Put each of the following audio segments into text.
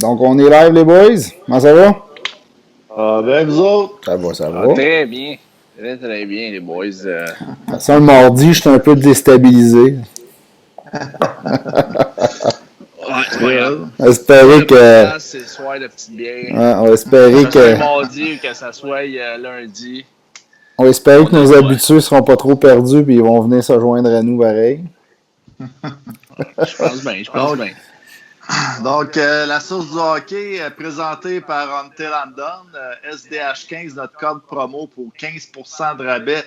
Donc, on est live, les boys. Comment ça va? Ah, ben, vous autres? Ça va. Très bien. Très, très bien, les boys. C'est un mardi, je suis un peu déstabilisé. Ouais, c'est pas grave. Espérer que... C'est le soir de petite bière. Ouais, on va espérer que ça soit que... mardi ou que ça soit lundi. On va espérer que nos habitués seront pas trop perdus et ils vont venir se joindre à nous pareil. Je pense bien. Donc, la source du hockey présentée par Until and Done, SDH15, notre code promo pour 15% de rabais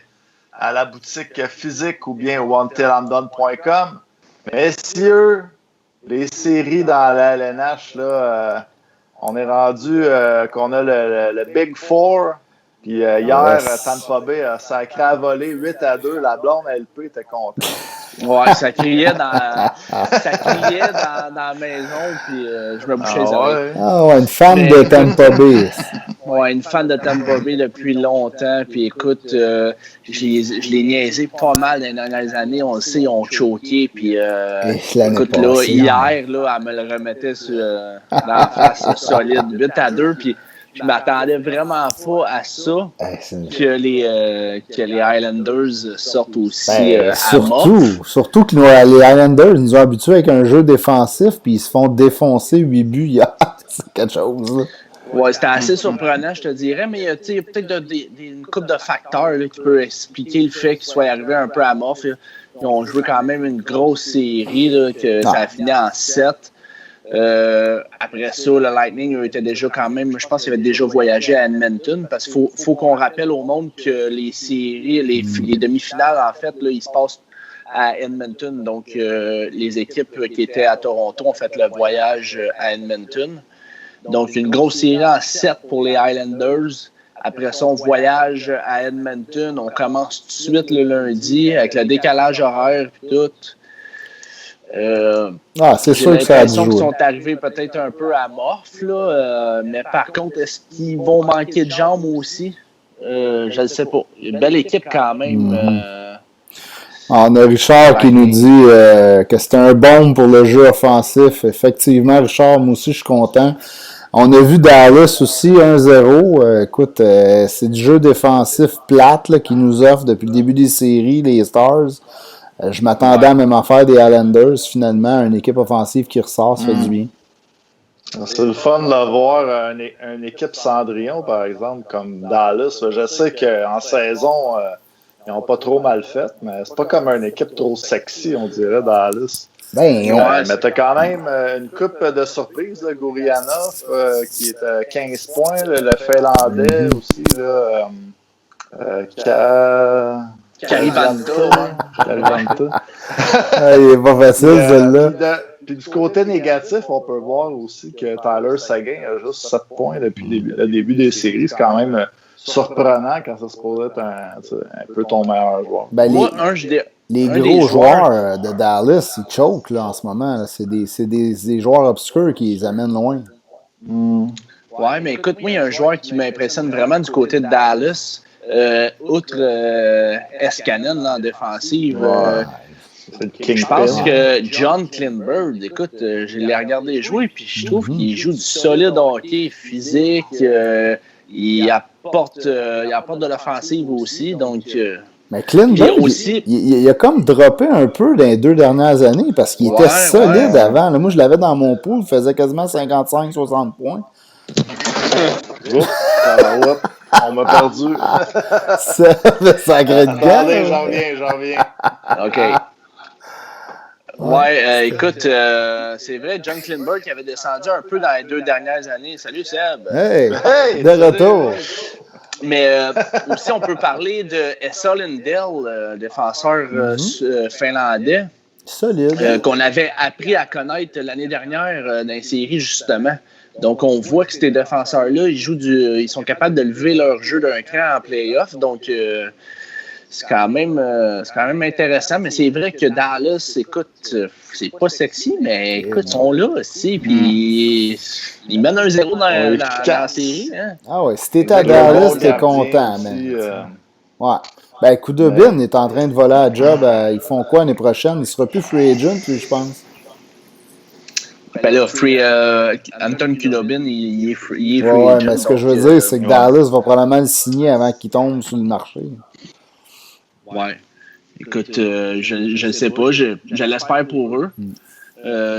à la boutique physique ou bien au untilandone.com. Messieurs, les séries dans la LNH, là, on est rendu qu'on a le Big Four. Puis hier, Tampa Bay a sacré à voler 8-2. La blonde LP était contente. Ouais, ça criait dans la maison, puis je me bouchais les oreilles. Ah ouais, une fan de Tampa Bay. Ouais, une fan de Tampa Bay depuis longtemps. Puis écoute, je l'ai niaisé pas mal dans les dernières années. On le sait, ils ont choqué. Puis écoute, là, hier, là, elle me le remettait dans la face solide, 8-2. Puis je m'attendais vraiment pas à ça, que les Highlanders sortent aussi à mort. Surtout que les Highlanders nous ont habitués avec un jeu défensif, puis ils se font défoncer 8 buts hier. C'est quelque chose, là. Ouais, c'était assez surprenant, je te dirais, mais il y a peut-être une couple de facteurs là, qui peuvent expliquer le fait qu'ils soient arrivés un peu à mort. Ils ont joué quand même une grosse série, là, que ça a fini en 7. Après ça, le Lightning était déjà quand même, je pense qu'il avait déjà voyagé à Edmonton, parce qu'il faut qu'on rappelle au monde que les séries, les demi-finales, en fait, là, ils se passent à Edmonton. Donc, les équipes qui étaient à Toronto ont fait le voyage à Edmonton. Donc, une grosse série en 7 pour les Highlanders. Après ça, on voyage à Edmonton. On commence tout de suite le lundi avec le décalage horaire et tout. C'est sûr que ça a dû jouer. J'ai l'impression qu'ils sont arrivés peut-être un peu amorphes, là, mais par contre, est-ce qu'ils vont manquer de jambes aussi? Je ne sais pas. Une belle équipe quand même. On a Richard qui nous dit que c'était un bombe pour le jeu offensif. Effectivement, Richard, moi aussi, je suis content. On a vu Dallas aussi, 1-0. Écoute, c'est du jeu défensif plate là, qui nous offre depuis le début des séries, les Stars. Je m'attendais à la même affaire des Islanders. Finalement, une équipe offensive qui ressort, ça fait du bien. C'est le fun de voir une équipe Cendrillon, par exemple, comme Dallas. Je sais qu'en saison, ils n'ont pas trop mal fait, mais c'est pas comme une équipe trop sexy, on dirait, Dallas. Mais t'as quand même une coupe de surprise, là, Gourianov, qui est à 15 points, là, le Finlandais aussi, là, Carivanta. Il est pas facile, celle-là. Puis du côté négatif, on peut voir aussi que Tyler Seguin a juste 7 points depuis le début des séries. C'est quand même surprenant quand ça se pourrait être un peu ton meilleur joueur. Les gros joueurs de Dallas, ils choquent là, en ce moment. Là. C'est des joueurs obscurs qui les amènent loin. Ouais, mais écoute, moi, il y a un joueur qui m'impressionne vraiment du côté de Dallas. Outre Escanen en défensive, je pense que John Klingberg, écoute, je l'ai regardé jouer, puis je trouve qu'il joue du solide hockey physique. Il apporte de l'offensive aussi, donc... Mais Klingberg, il a comme droppé un peu dans les 2 dernières années parce qu'il était solide avant. Là, moi, je l'avais dans mon pool, il faisait quasiment 55-60 points. On m'a perdu. Ça agrée de gueule. J'en reviens. OK. Ouais, écoute, c'est vrai, John Klingberg qui avait descendu un peu dans les 2 dernières années. Salut, Seb. Hey, de retour. Mais aussi, on peut parler de Esa Lindell, défenseur finlandais. Solide. Qu'on avait appris à connaître l'année dernière dans les séries, justement. Donc, on voit que ces défenseurs-là, ils sont capables de lever leur jeu d'un cran en play-off. Donc, c'est quand même intéressant. Mais c'est vrai que Dallas, écoute, c'est pas sexy, mais écoute, ils sont là aussi. Puis, ils mènent 1-0 dans la série. Hein? Ah ouais, si t'étais à Dallas, t'es content. Ouais. Ben, Khudobin est en train de voler à job. Ils font quoi l'année prochaine? Il sera plus free agent, lui, je pense. Ben là, Anton Khudobin, il est free Ouais, agent, mais ce que je veux donc, dire, c'est que Dallas va probablement le signer avant qu'il tombe sur le marché. Ouais. Écoute, je ne sais pas. Je l'espère pour eux.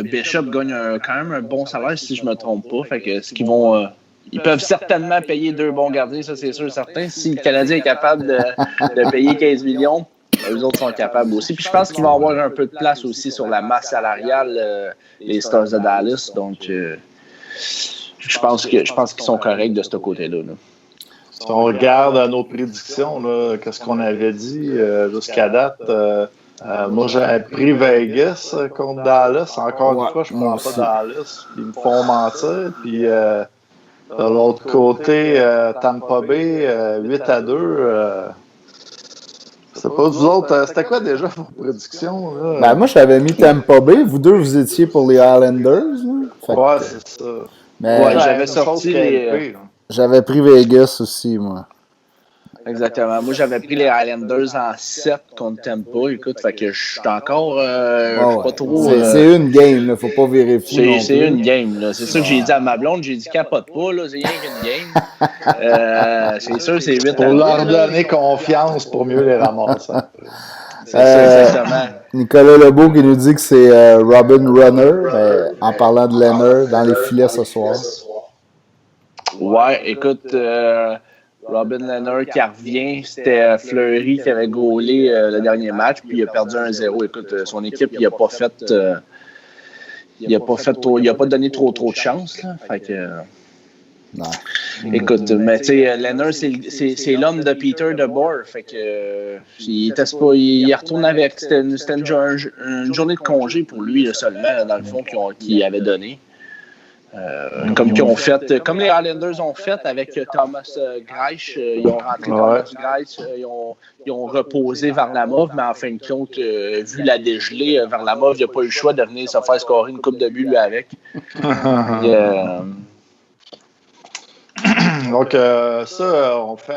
Bishop gagne quand même un bon salaire, si je ne me trompe pas. Fait que ce qu'ils vont. Ils peuvent certainement payer 2 bons gardiens, ça c'est sûr et certain. Si le Canadien est capable de payer 15 millions, eux autres sont capables aussi. Puis je pense qu'ils vont avoir un peu de place aussi sur la masse salariale, les Stars de Dallas. Donc, je pense qu'ils sont corrects de ce côté-là. Là. Si on regarde nos prédictions, qu'est-ce qu'on avait dit jusqu'à date, moi j'avais pris Vegas contre Dallas. Encore une fois, je ne prends pas Dallas. Ils me font mentir. Puis de l'autre côté, Tampa Bay, 8-2. C'est pas vous autres. C'était quoi déjà vos prédictions? Là? Ben, moi, j'avais mis Tampa Bay. Vous deux, vous étiez pour les Islanders. Ouais, c'est ça. Mais j'avais sorti les... J'avais pris Vegas aussi, moi. Exactement. Moi, j'avais pris les Islanders en 7 contre Tampa. Écoute, fait que je suis encore... je suis pas trop... C'est une game, là. Faut pas vérifier. C'est une game, là. C'est ça que j'ai dit à ma blonde. J'ai dit capote pas, là. C'est rien qu'une game. C'est sûr, c'est 8 pour leur donner confiance pour mieux les ramasser. C'est ça, exactement. Nicolas Lebeau qui nous dit que c'est Robin Runner, en parlant de Leonard, dans les filets ce soir. Ouais, écoute, Robin Leonard qui revient, c'était Fleury qui avait gaulé le dernier match, puis il a perdu 1-0. Écoute, son équipe, il a pas donné trop de chance. Là. Fait que, non. Écoute, mais tu sais, Leonard, c'est l'homme de Peter DeBoer. Fait que il retourne avec. C'était une journée de congé pour lui là, seulement, dans le fond, qu'il avait donné. Comme les Islanders ont fait avec Thomas Greisch. Ils ont rentré Thomas Greisch, ils ont reposé Varlamov, mais en fin de compte, vu la dégelée, Varlamov n'a pas eu le choix de venir se faire scorer une coupe de buts lui avec. Donc, on fait.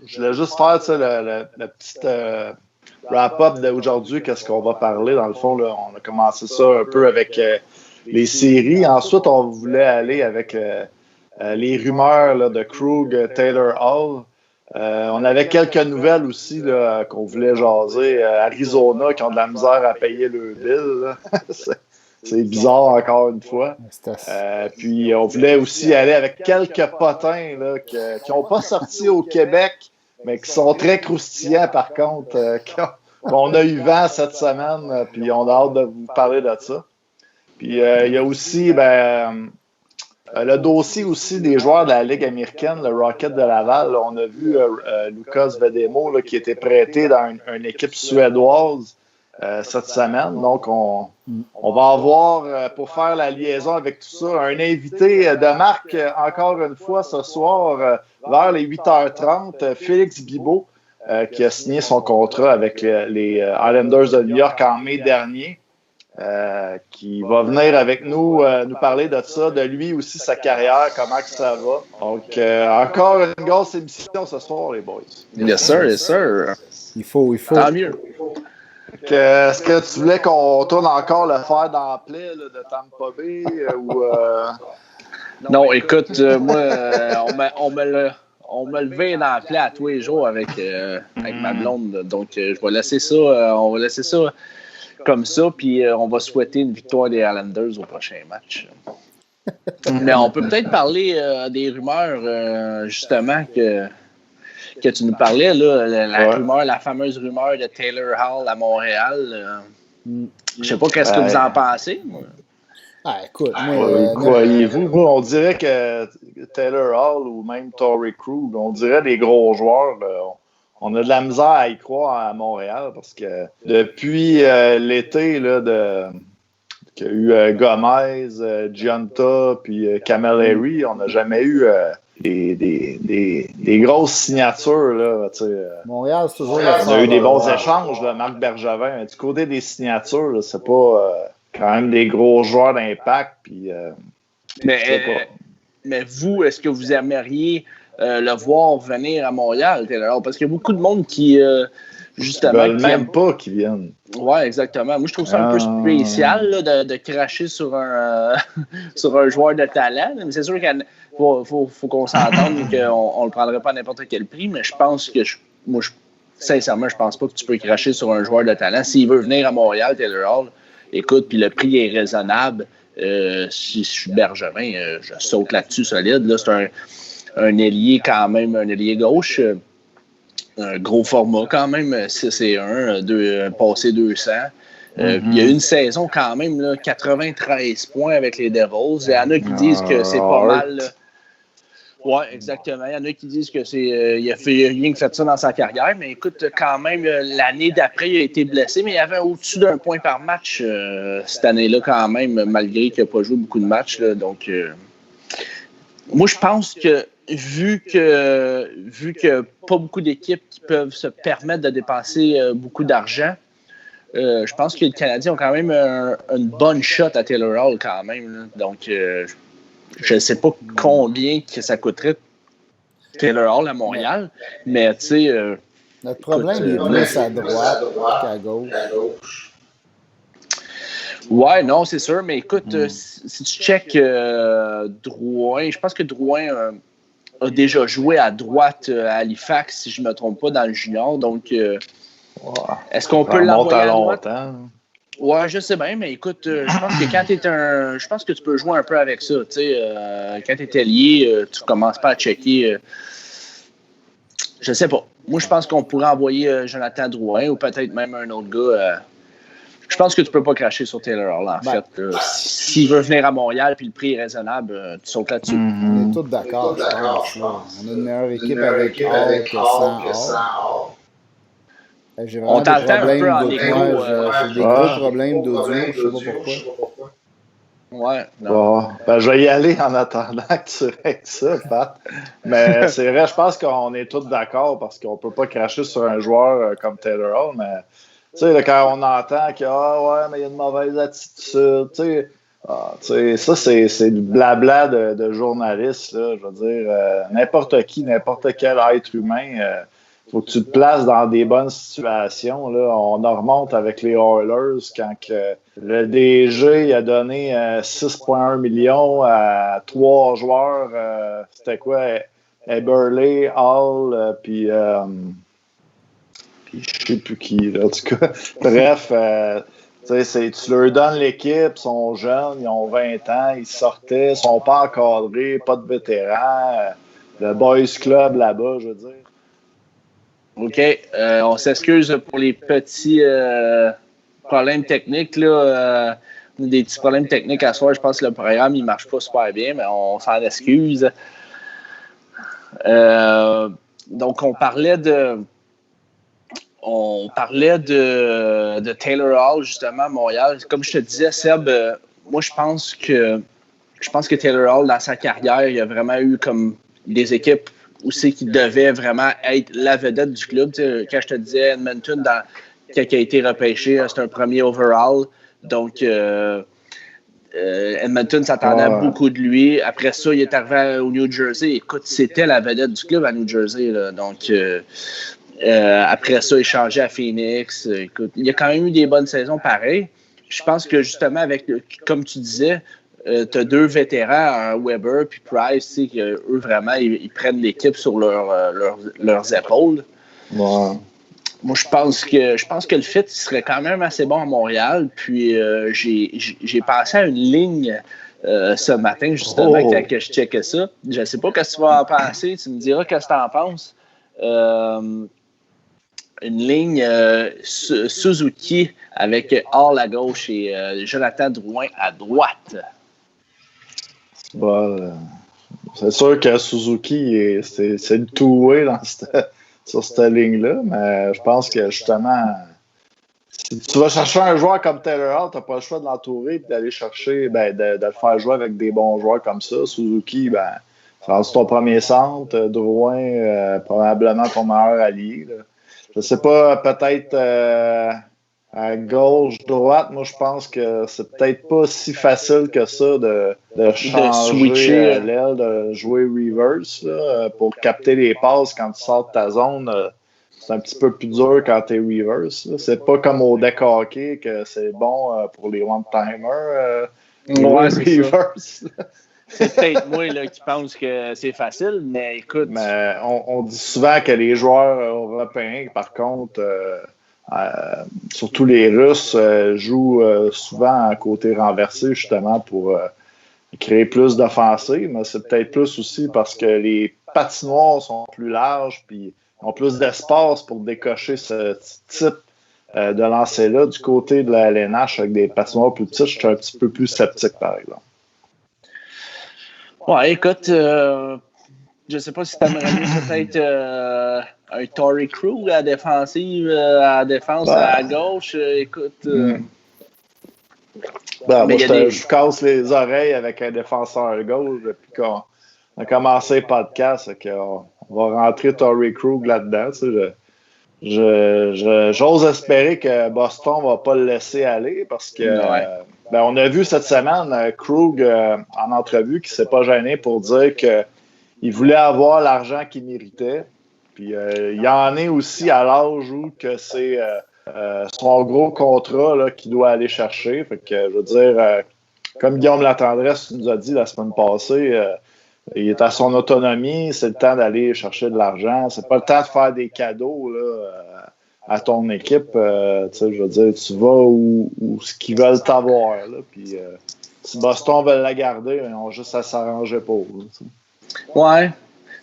Je voulais juste faire la petite wrap-up d'aujourd'hui. Qu'est-ce qu'on va parler? Dans le fond, là, on a commencé ça un peu avec les séries. Ensuite, on voulait aller avec les rumeurs là, de Krug, Taylor Hall. On avait quelques nouvelles aussi là, qu'on voulait jaser. Arizona qui ont de la misère à payer le bill. C'est bizarre encore une fois. Puis on voulait aussi aller avec quelques potins là, qui n'ont pas sorti au Québec, mais qui sont très croustillants par contre. On a eu vent cette semaine, puis on a hâte de vous parler de ça. Puis il y a aussi le dossier aussi des joueurs de la Ligue américaine, le Rocket de Laval. Là, on a vu Lucas Vedemo là, qui était prêté dans une équipe suédoise. Cette semaine. Donc, on va avoir, pour faire la liaison avec tout ça, un invité de marque, encore une fois, ce soir, vers les 8h30, Félix Bibeau, qui a signé son contrat avec les Islanders de New York en mai dernier, qui va venir avec nous parler de ça, de lui aussi, sa carrière, comment que ça va. Donc, encore une grosse émission ce soir, les boys. Yes, sir, yes, sir. Il faut. Tant mieux. Est-ce que tu voulais qu'on tourne encore le fer dans la plaie là, de Tampa Bay ou Non, écoute, moi, on me levait dans la plaie à tous les jours avec ma blonde. Donc, je vais laisser ça. On va laisser ça comme ça, puis on va souhaiter une victoire des Islanders au prochain match. Mais on peut peut-être parler des rumeurs, justement, que tu nous parlais, là, la fameuse rumeur de Taylor Hall à Montréal. Je sais pas qu'est-ce que vous en pensez. Écoute, croyez-vous? On dirait que Taylor Hall ou même Torrey Krug, on dirait des gros joueurs. Là. On a de la misère à y croire à Montréal parce que depuis l'été là, qu'il y a eu Gomez, Giunta puis Camilleri, on n'a jamais eu des grosses signatures. Là, Montréal, c'est toujours on a eu des bons échanges, là, Marc Bergevin. Mais du côté des signatures, là, c'est pas quand même des gros joueurs d'impact. Puis, mais vous, est-ce que vous aimeriez le voir venir à Montréal, Taylor? Parce qu'il y a beaucoup de monde qui... justement. Ils veulent même pas qu'ils viennent. Ouais, exactement. Moi, je trouve ça un peu spécial là, de cracher sur un, sur un joueur de talent. Mais c'est sûr qu'il faut qu'on s'entende qu'on ne le prendrait pas à n'importe quel prix, mais je pense que sincèrement, je pense pas que tu peux cracher sur un joueur de talent. S'il veut venir à Montréal, Taylor Hall, écoute, puis le prix est raisonnable. Si je suis Bergevin, je saute là-dessus solide. Là, c'est un ailier quand même, un ailier gauche. Un gros format quand même, 6-1, passé 200. Il y a une saison quand même, là, 93 points avec les Devils. Il y en a qui disent que c'est pas mal. Oui, exactement. Il y en a qui disent que il a fait rien que fait ça dans sa carrière, mais écoute, quand même, l'année d'après, il a été blessé, mais il y avait au-dessus d'1 point par match cette année-là quand même, malgré qu'il n'a pas joué beaucoup de matchs. Là, donc, moi, je pense que vu que pas beaucoup d'équipes qui peuvent se permettre de dépenser beaucoup d'argent, je pense que les Canadiens ont quand même une bonne shot à Taylor Hall quand même. Là. Donc, je ne sais pas combien que ça coûterait Taylor Hall à Montréal, mais tu sais... notre problème est plus à droite qu'à gauche. Ouais, non, c'est sûr, mais écoute, si tu checkes Drouin, je pense que Drouin a déjà joué à droite à Halifax, si je ne me trompe pas, dans le junior. Donc, est-ce qu'on peut l'envoyer à droite? Ouais, je sais bien, mais écoute, je pense que quand tu es je pense que tu peux jouer un peu avec ça. Tu sais, quand tu es allié, tu commences pas à checker. Je sais pas. Moi, je pense qu'on pourrait envoyer Jonathan Drouin ou peut-être même un autre gars. Je pense que tu peux pas cracher sur Taylor Hall, en fait. S'il veut venir à Montréal puis le prix est raisonnable, tu sautes là-dessus. On est tous d'accord, je pense. On a une meilleure équipe avec Hall que sans Hall. J'ai vraiment des problèmes d'audio. J'ai des gros problèmes d'audio, je ne sais pas pourquoi. Ouais. Non. Ben, je vais y aller en attendant que tu règles ça, Pat. Mais c'est vrai, je pense qu'on est tous d'accord parce qu'on peut pas cracher sur un joueur comme Taylor Hall, mais tu sais, quand on entend qu'il mais il y a une mauvaise attitude, tu sais, ça, c'est du blabla de journaliste, là, je veux dire, n'importe qui, n'importe quel être humain, faut que tu te places dans des bonnes situations, là. On en remonte avec les Oilers quand le DG il a donné 6,1 millions à 3 joueurs, c'était quoi, Eberle, Hall, puis je sais plus qui, là, en tout cas. Bref, tu leur donnes l'équipe, ils sont jeunes, ils ont 20 ans, ils sortaient, ils sont pas encadrés, pas de vétérans. Le Boys Club là-bas, je veux dire. OK. On s'excuse pour les petits problèmes techniques. Là. Des petits problèmes techniques à soir. Je pense que le programme ne marche pas super bien, mais on s'en excuse. Donc, on parlait de Taylor Hall, justement, à Montréal. Comme je te disais, Seb, moi, je pense que Taylor Hall, dans sa carrière, il a vraiment eu comme des équipes où c'est qu'il devait vraiment être la vedette du club. Tu sais, quand je te disais Edmonton, quand il a été repêché, c'était un premier overall. Donc, Edmonton s'attendait beaucoup de lui. Après ça, il est arrivé au New Jersey. Écoute, c'était la vedette du club à New Jersey. Là. Donc, après ça, il changeait à Phoenix. Écoute, il y a quand même eu des bonnes saisons pareilles. Je pense que justement, comme tu disais, tu as 2 vétérans, Weber puis Price, tu sais, eux vraiment, ils prennent l'équipe sur leurs épaules. Ouais. Moi, je pense que le fit serait quand même assez bon à Montréal. Puis j'ai pensé à une ligne ce matin, justement, quand je checkais ça. Je ne sais pas ce que tu vas en penser. Tu me diras ce que tu en penses. Une ligne Suzuki avec Hall à gauche et Jonathan Drouin à droite. C'est sûr que Suzuki, c'est le two-way sur cette ligne-là, mais je pense que justement, si tu vas chercher un joueur comme Taylor Hall, tu n'as pas le choix de l'entourer et d'aller chercher, de le faire jouer avec des bons joueurs comme ça. Suzuki, c'est ton premier centre. Drouin, probablement ton meilleur allié. Là. Je sais pas, peut-être à gauche, droite, moi je pense que c'est peut-être pas si facile que ça de changer l'aile, de jouer reverse là, pour capter les passes quand tu sors de ta zone. c'est un petit peu plus dur quand t'es reverse. Là. C'est pas comme au deck hockey que c'est bon pour les one-timers. Ouais, c'est reverse. C'est peut-être moi là, qui pense que c'est facile, mais écoute. Mais on dit souvent que les joueurs européens, par contre, surtout les Russes, jouent souvent à côté renversé, justement, pour créer plus d'offensives. Mais c'est peut-être plus aussi parce que les patinoires sont plus larges puis ont plus d'espace pour décocher ce type de lancer-là. Du côté de la LNH, avec des patinoires plus petites, je suis un petit peu plus sceptique, par exemple. Ouais, écoute, je sais pas si t'aimerais mieux peut-être un Torrey Krug à la défensive, à la défense à gauche. Écoute. Moi, je casse les oreilles avec un défenseur gauche depuis qu'on a commencé le podcast. On va rentrer Torrey Krug là-dedans. J'ose espérer que Boston va pas le laisser aller parce que on a vu cette semaine Krug en entrevue qui s'est pas gêné pour dire qu'il voulait avoir l'argent qu'il méritait. Puis il y en est aussi à l'âge où que c'est son gros contrat là, qu'il doit aller chercher. Fait que je veux dire, comme Guillaume Latendresse nous a dit la semaine passée, il est à son autonomie, c'est le temps d'aller chercher de l'argent. C'est pas le temps de faire des cadeaux là, à ton équipe. Je veux dire, tu vas où ce qu'ils veulent t'avoir. Là, puis si Boston veut la garder, ils ont juste à s'arranger pour. Ouais.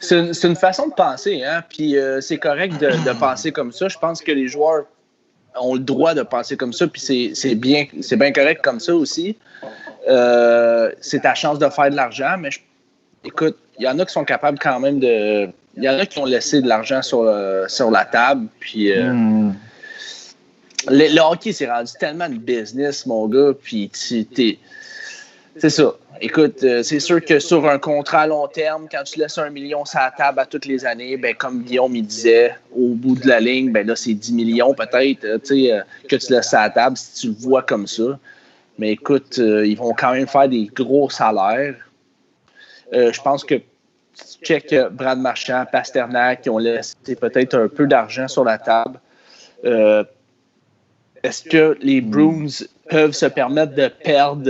C'est une façon de penser, hein. Puis c'est correct de penser comme ça. Je pense que les joueurs ont le droit de penser comme ça, puis c'est bien correct comme ça aussi. C'est ta chance de faire de l'argent, mais écoute, il y en a qui sont capables quand même de... Il y en a qui ont laissé de l'argent sur la table, puis... Le hockey, c'est rendu tellement de business, mon gars, puis c'est ça. Écoute, c'est sûr que sur un contrat à long terme, quand tu laisses 1 million sur la table à toutes les années, ben comme Guillaume il disait, au bout de la ligne, ben là, c'est 10 millions peut-être que tu laisses sur la table si tu le vois comme ça. Mais écoute, ils vont quand même faire des gros salaires. Je pense que tu check Brad Marchand, Pasternak, qui ont laissé peut-être un peu d'argent sur la table. Est-ce que les Bruins peuvent se permettre de perdre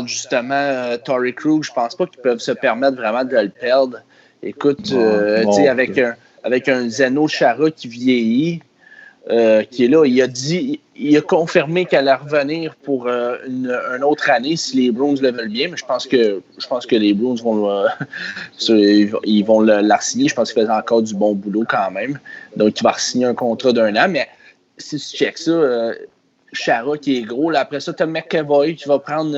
justement Torrey Krug? Je pense pas qu'ils peuvent se permettre vraiment de le perdre. Écoute, avec un Zdeno Chara qui vieillit, qui est là, il a confirmé qu'elle allait revenir pour une autre année si les Bruins le veulent bien, mais je pense que les Bruins vont ils vont la signer. Je pense qu'il faisait encore du bon boulot quand même. Donc, il va signer un contrat d'1 an, mais si tu checkes ça, Chara qui est gros, là, après ça, tu as McAvoy qui va prendre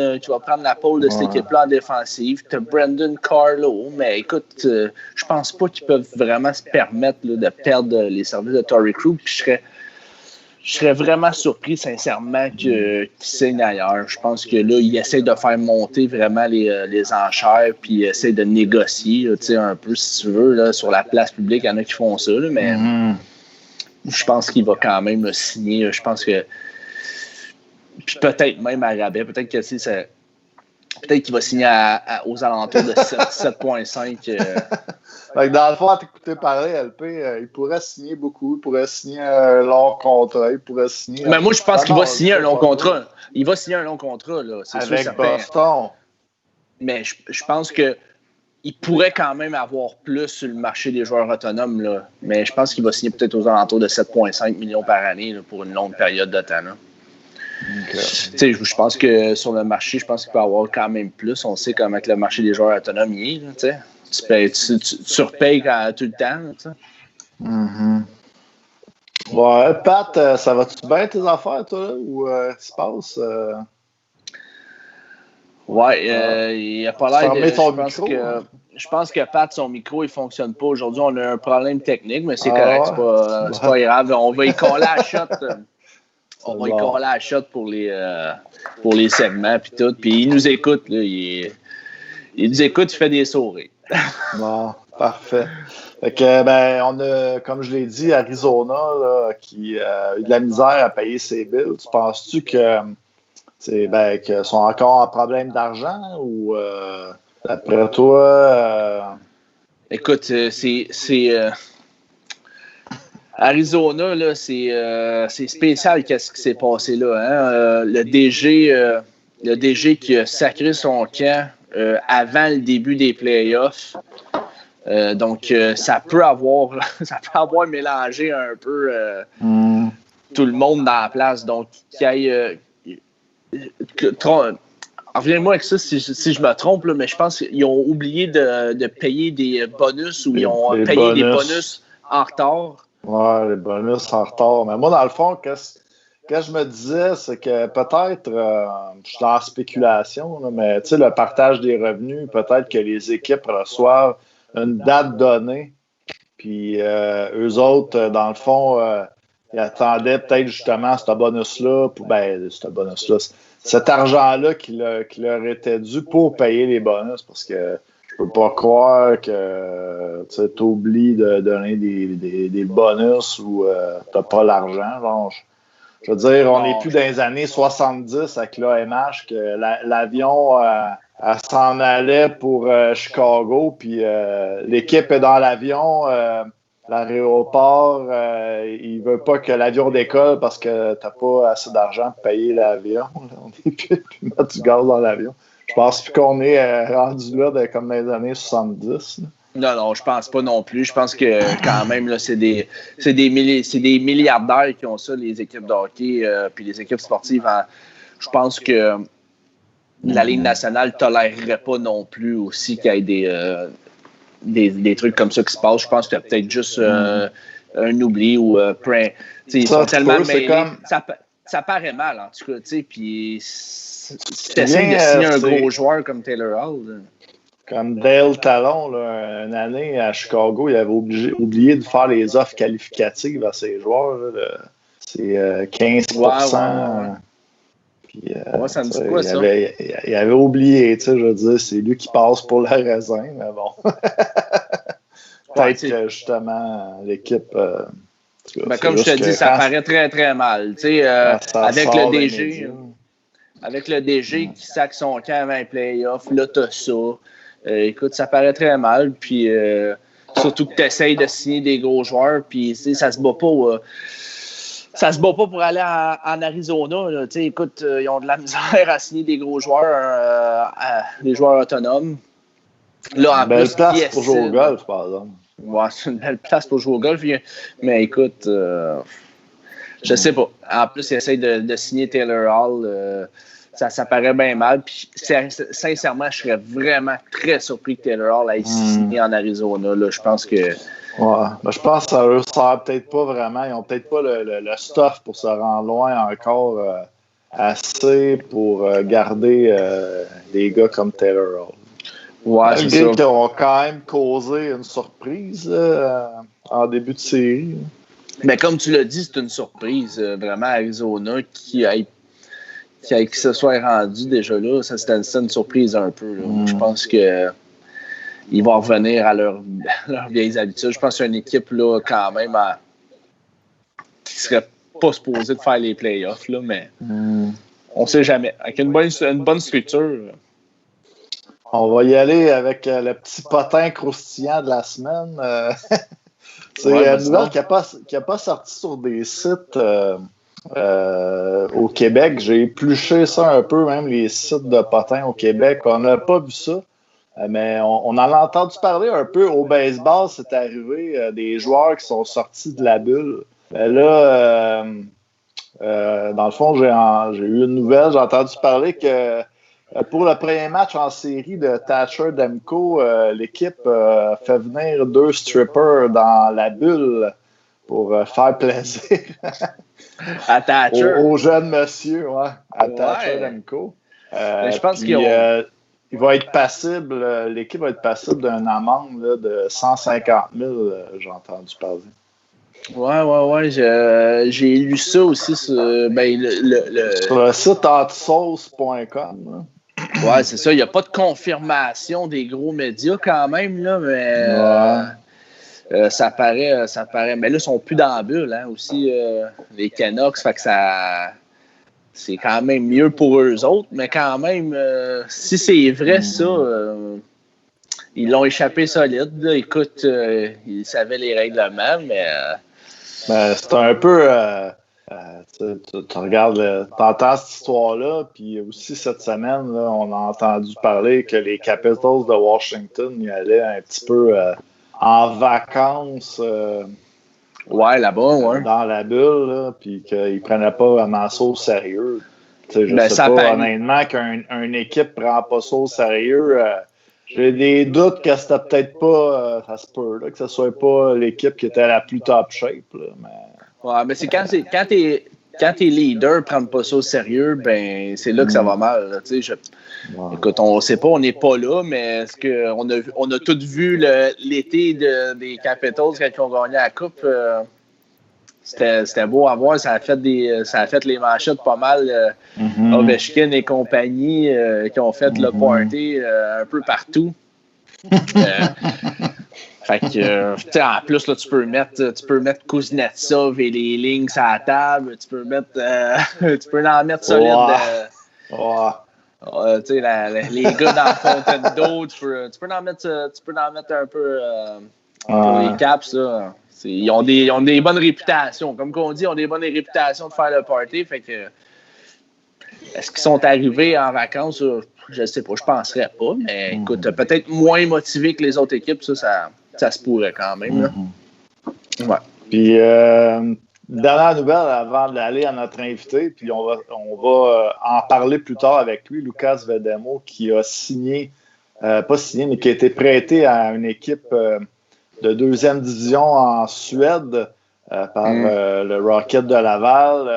la pôle de cette équipe-là en défensive. Tu as Brendan Carlo, mais écoute, je pense pas qu'ils peuvent vraiment se permettre là, de perdre les services de Torrey Krug. Je serais vraiment surpris, sincèrement, qu'il signe ailleurs. Je pense que là, il essaie de faire monter vraiment les enchères, puis il essaie de négocier, là, un peu, si tu veux, là, sur la place publique. Il y en a qui font ça, là, mais je pense qu'il va quand même signer. Je pense que. Puis peut-être même à rabais. Peut-être que peut-être qu'il va signer aux alentours de 7,5. Dans le fond, à t'écouter parler, LP, il pourrait signer beaucoup. Il pourrait signer un long contrat. Il pourrait signer... Mais moi, je pense qu'il va signer un long contrat. Il va signer un long contrat, là. C'est avec sûr, Boston. Mais je pense que il pourrait quand même avoir plus sur le marché des joueurs autonomes, là. Mais je pense qu'il va signer peut-être aux alentours de 7,5 millions par année là, pour une longue période de temps. Là. Okay. Je pense que sur le marché, je pense qu'il peut y avoir quand même plus. On sait comment que le marché des joueurs autonomes est. Là, tu repayes tout le temps. Mm-hmm. Ouais, Pat, ça va-tu bien tes affaires, toi, là? Ou qu'est-ce qui se passe? Ouais, il n'a pas l'air de... Je pense que Pat, son micro, il ne fonctionne pas. Aujourd'hui, on a un problème technique, mais c'est correct. C'est pas grave. On va y coller à la shot. On va y coller à la shot pour les segments puis tout. Puis il nous écoute. Là, il nous écoute, il fait des sourires. Bon, parfait. Fait que, on a, comme je l'ai dit, Arizona là, qui a eu de la misère à payer ses billes. Tu penses-tu que qu'ils sont encore en problème d'argent ou d'après toi? Écoute, c'est Arizona, là, c'est spécial qu'est-ce qui s'est passé là. Hein? Le DG qui a sacré son camp avant le début des playoffs. Donc, ça peut avoir mélangé un peu tout le monde dans la place. Donc, qu'il y ait... reviens-moi avec ça si je me trompe, là, mais je pense qu'ils ont oublié de payer des bonus ou ils ont payé des bonus en retard. Ouais, les bonus en retard. Mais moi, dans le fond, qu'est-ce que je me disais, c'est que peut-être, je suis dans la spéculation, là, mais tu sais, le partage des revenus, peut-être que les équipes reçoivent une date donnée, puis eux autres, dans le fond, ils attendaient peut-être justement ce bonus-là, cet argent-là qui leur était dû pour payer les bonus, parce que je peux pas croire que tu oublies de donner des bonus ou t'as pas l'argent. Genre, je veux dire, on n'est plus dans les années 70 avec l'AMH, que l'avion elle s'en allait pour Chicago, puis l'équipe est dans l'avion, l'aéroport, il veut pas que l'avion décolle parce que t'as pas assez d'argent pour payer l'avion. On est plus mettre du gaz dans l'avion. Je pense plus qu'on est rendu là comme dans les années 70. Là. Non, je pense pas non plus. Je pense que quand même, là, c'est des milliardaires qui ont ça, les équipes de hockey puis les équipes sportives. Je pense que la Ligue nationale ne tolérerait pas non plus aussi qu'il y ait des trucs comme ça qui se passent. Je pense qu'il y a peut-être juste un oubli ou ils sont tellement mêlés. Comme... Ça paraît mal, en tout cas. Puis si tu essaies de signer un gros joueur comme Taylor Hall... Comme Dale Talon, là, une année à Chicago, il avait oublié de faire les offres qualificatives à ses joueurs. Là, c'est 15%. Ouais. Puis, ça me dit quoi, ça? Il avait oublié, je veux dire, c'est lui qui passe pour la raisin, mais bon. Peut-être que justement, l'équipe. Comme je te dis, ça paraît très, très mal. Avec le DG. Avec le DG qui sac son camp avant les playoffs, là, t'as ça. Écoute, ça paraît très mal. Puis surtout que tu essayes de signer des gros joueurs, puis ça se bat pas. Ça se bat pas pour aller en Arizona. Là. Écoute, ils ont de la misère à signer des gros joueurs, des joueurs autonomes. Là, en belle place pour jouer au golf, par exemple. Ouais, c'est une belle place pour jouer au golf. Mais écoute, je sais pas. En plus, ils essayent de signer Taylor Hall. Ça paraît bien mal. Puis, sincèrement, je serais vraiment très surpris que Taylor Hall aille signer en Arizona. Là. Je pense que... Ouais, je pense que ça ne sert peut-être pas vraiment. Ils n'ont peut-être pas le stuff pour se rendre loin encore assez pour garder des gars comme Taylor Hall. Ouais, c'est ça. Qui ont quand même causé une surprise en début de série. Mais comme tu l'as dit, c'est une surprise. Vraiment, Arizona qui se soit rendu déjà là, ça c'était une surprise un peu. Je pense que ils vont revenir à leurs vieilles habitudes. Je pense que c'est une équipe là, quand même qui serait pas supposée de faire les playoffs, là, mais on ne sait jamais. Avec une bonne structure. On va y aller avec le petit potin croustillant de la semaine. C'est une nouvelle qui n'a pas sorti sur des sites au Québec. J'ai épluché ça un peu, même les sites de potins au Québec. On n'a pas vu ça. Mais on en a entendu parler un peu au baseball, c'est arrivé, des joueurs qui sont sortis de la bulle. Mais là, dans le fond, j'ai eu une nouvelle, j'ai entendu parler que pour le premier match en série de Thatcher Demko, l'équipe fait venir 2 strippers dans la bulle pour faire plaisir à Thatcher. Au jeune monsieur, à Thatcher Demko. Je pense qu'ils ont... Il va être passible, l'équipe va être passible d'une amende là, de 150 000, j'ai entendu parler. Ouais, j'ai lu ça aussi sur, sur le site antisauce.com. Ouais, c'est ça. Il n'y a pas de confirmation des gros médias quand même, là, mais ça paraît. Mais là, ils sont plus dans la bulle, hein, aussi, les Canucks, fait que ça... C'est quand même mieux pour eux autres, mais quand même, si c'est vrai, ça, ils l'ont échappé solide. Là. Écoute, ils savaient les règlements, mais Ben, c'est un peu. Tu regardes, t'entends cette histoire-là, puis aussi cette semaine, là, on a entendu parler que les Capitals de Washington y allaient un petit peu en vacances là-bas, ouais. dans la bulle, là, puis qu'ils prenaient pas vraiment ça au sérieux. Je sais ça pas, honnêtement, qu'une équipe prend pas ça au sérieux. J'ai des doutes que c'était peut-être pas, ça se peut, là, que ce soit pas l'équipe qui était la plus top shape. Là, mais... Ouais, mais c'est quand tes leaders prennent pas ça au sérieux, ben c'est là que ça va mal. Là, écoute, on sait pas, on n'est pas là, mais est-ce on a tous vu l'été des Capitals quand ils ont gagné la Coupe? C'était beau à voir, ça a fait les manchettes pas mal. Ovechkin et compagnie qui ont fait le party un peu partout. Fait que, en plus, là, tu peux mettre Kuznetsov et les lignes sur la table. Tu peux en mettre solide. Les gars dans la fontaine d'eau, tu peux en mettre un peu pour les Caps. Là. Ils ont des bonnes réputations. Comme on dit, ils ont des bonnes réputations de faire le party. Fait que, est-ce qu'ils sont arrivés en vacances? Je ne sais pas, je ne penserais pas. Mais écoute, peut-être moins motivés que les autres équipes, ça se pourrait quand même. Là. Ouais. Puis, dernière nouvelle avant d'aller à notre invité, puis on va en parler plus tard avec lui, Lucas Vedemo, qui a signé, pas signé, mais qui a été prêté à une équipe de deuxième division en Suède par le Rocket de Laval,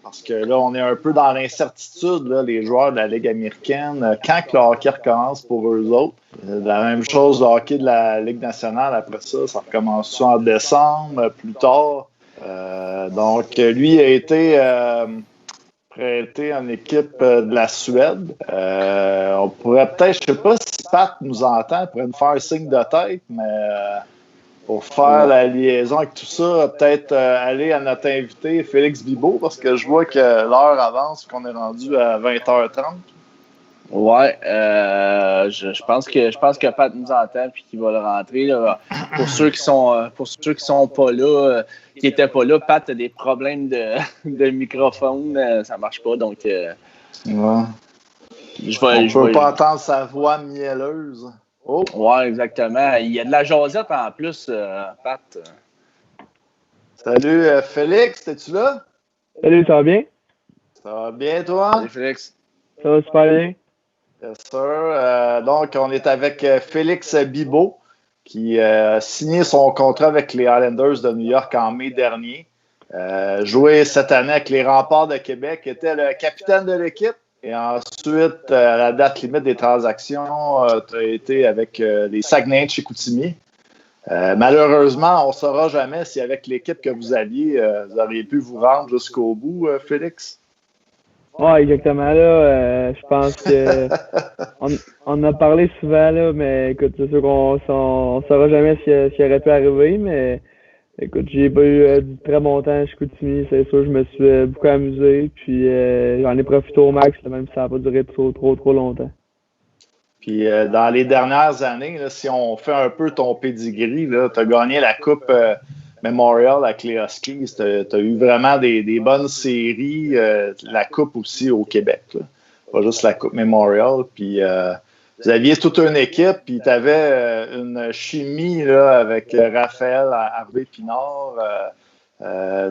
parce que là, on est un peu dans l'incertitude, là, les joueurs de la Ligue américaine, quand que le hockey recommence pour eux autres. La même chose, le hockey de la Ligue nationale, après ça recommence en décembre, plus tard. Donc, lui a été prêté en équipe de la Suède. On pourrait peut-être, je ne sais pas si Pat nous entend, pourrait nous faire un signe de tête, mais pour faire la liaison avec tout ça, peut-être aller à notre invité Félix Bibeau, parce que je vois que l'heure avance, qu'on est rendu à 20h30. Ouais, je pense que Pat nous entend puis qu'il va le rentrer. Là. Pour ceux qui sont pas là, qui étaient pas là, Pat a des problèmes de microphone, ça marche pas, donc on peut pas entendre sa voix mielleuse. Oh. Ouais, exactement. Il y a de la jasette en plus, Pat. Salut Félix, es-tu là? Salut, ça va bien? Ça va bien, toi? Salut Félix. Ça va super bien. Yes, sir. Donc, on est avec Félix Bibeau, qui a signé son contrat avec les Islanders de New York en mai dernier. Joué cette année avec les Remparts de Québec, était le capitaine de l'équipe. Et ensuite, à la date limite des transactions, tu as été avec les Saguenay de Chicoutimi. Malheureusement, on ne saura jamais si avec l'équipe que vous aviez, vous auriez pu vous rendre jusqu'au bout, Félix. Oui, exactement. Là, je pense que on a parlé souvent, là, mais écoute, c'est sûr qu'on ne saura jamais ce qui aurait pu arriver, mais écoute, j'ai pas eu du très bon temps à Chicoutimi, c'est sûr, je me suis beaucoup amusé, puis j'en ai profité au max, là, même si ça n'a pas duré trop longtemps. Puis dans les dernières années, là, si on fait un peu ton pedigree, tu as gagné la Coupe Memorial avec les Huskies, tu as eu vraiment des bonnes séries, la Coupe aussi au Québec, là. Pas juste la Coupe Memorial, puis vous aviez toute une équipe, puis tu avais une chimie là, avec Raphaël Harvey-Pinard,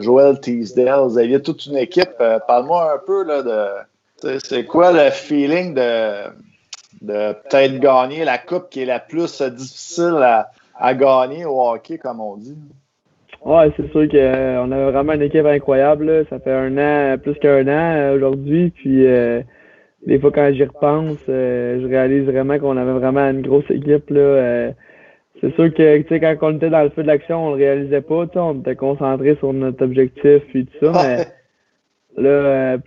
Joël Teasdale. Vous aviez toute une équipe. Parle-moi un peu là, de c'est quoi le feeling de peut-être gagner la coupe qui est la plus difficile à gagner au hockey, comme on dit. Ouais, c'est sûr qu'on avait vraiment une équipe incroyable. Là. Ça fait plus qu'un an aujourd'hui, puis des fois, quand j'y repense, je réalise vraiment qu'on avait vraiment une grosse équipe. Là. C'est sûr que tu sais, quand on était dans le feu de l'action, on le réalisait pas. On était concentré sur notre objectif et tout ça. Mais là,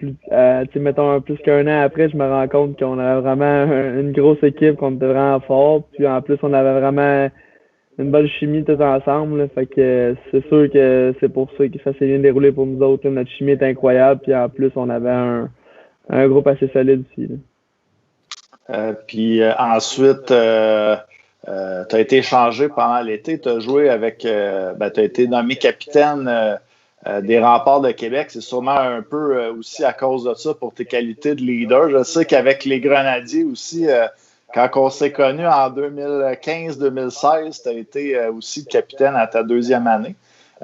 mettons plus qu'un an après, je me rends compte qu'on avait vraiment une grosse équipe, qu'on était vraiment fort. Puis en plus, on avait vraiment une bonne chimie tout ensemble. Là. Fait que c'est sûr que c'est pour ça que ça s'est bien déroulé pour nous autres. Là. Notre chimie est incroyable. Puis en plus, on avait un groupe assez solide aussi. Puis ensuite, tu as été échangé pendant l'été. Tu as joué avec. Tu as été nommé capitaine des Remparts de Québec. C'est sûrement un peu aussi à cause de ça pour tes qualités de leader. Je sais qu'avec les Grenadiers aussi, quand on s'est connus en 2015-2016, tu as été aussi capitaine à ta deuxième année.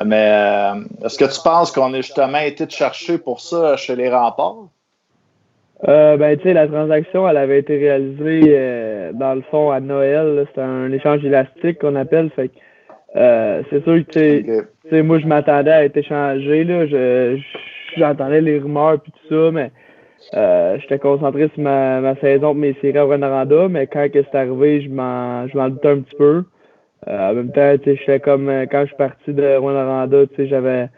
Mais est-ce que tu penses qu'on a justement été te chercher pour ça chez les Remparts? Ben, tu sais, la transaction, elle avait été réalisée, dans le fond, à Noël. C'était un échange élastique qu'on appelle. Fait que, c'est sûr que, tu sais, moi, je m'attendais à être échangé, là. J'entendais les rumeurs puis tout ça, mais j'étais concentré sur ma saison de mes séries à Rwanda, mais quand c'est arrivé, je m'en doutais un petit peu. En même temps, tu sais, j'étais comme, quand je suis parti de Rwanda, tu sais,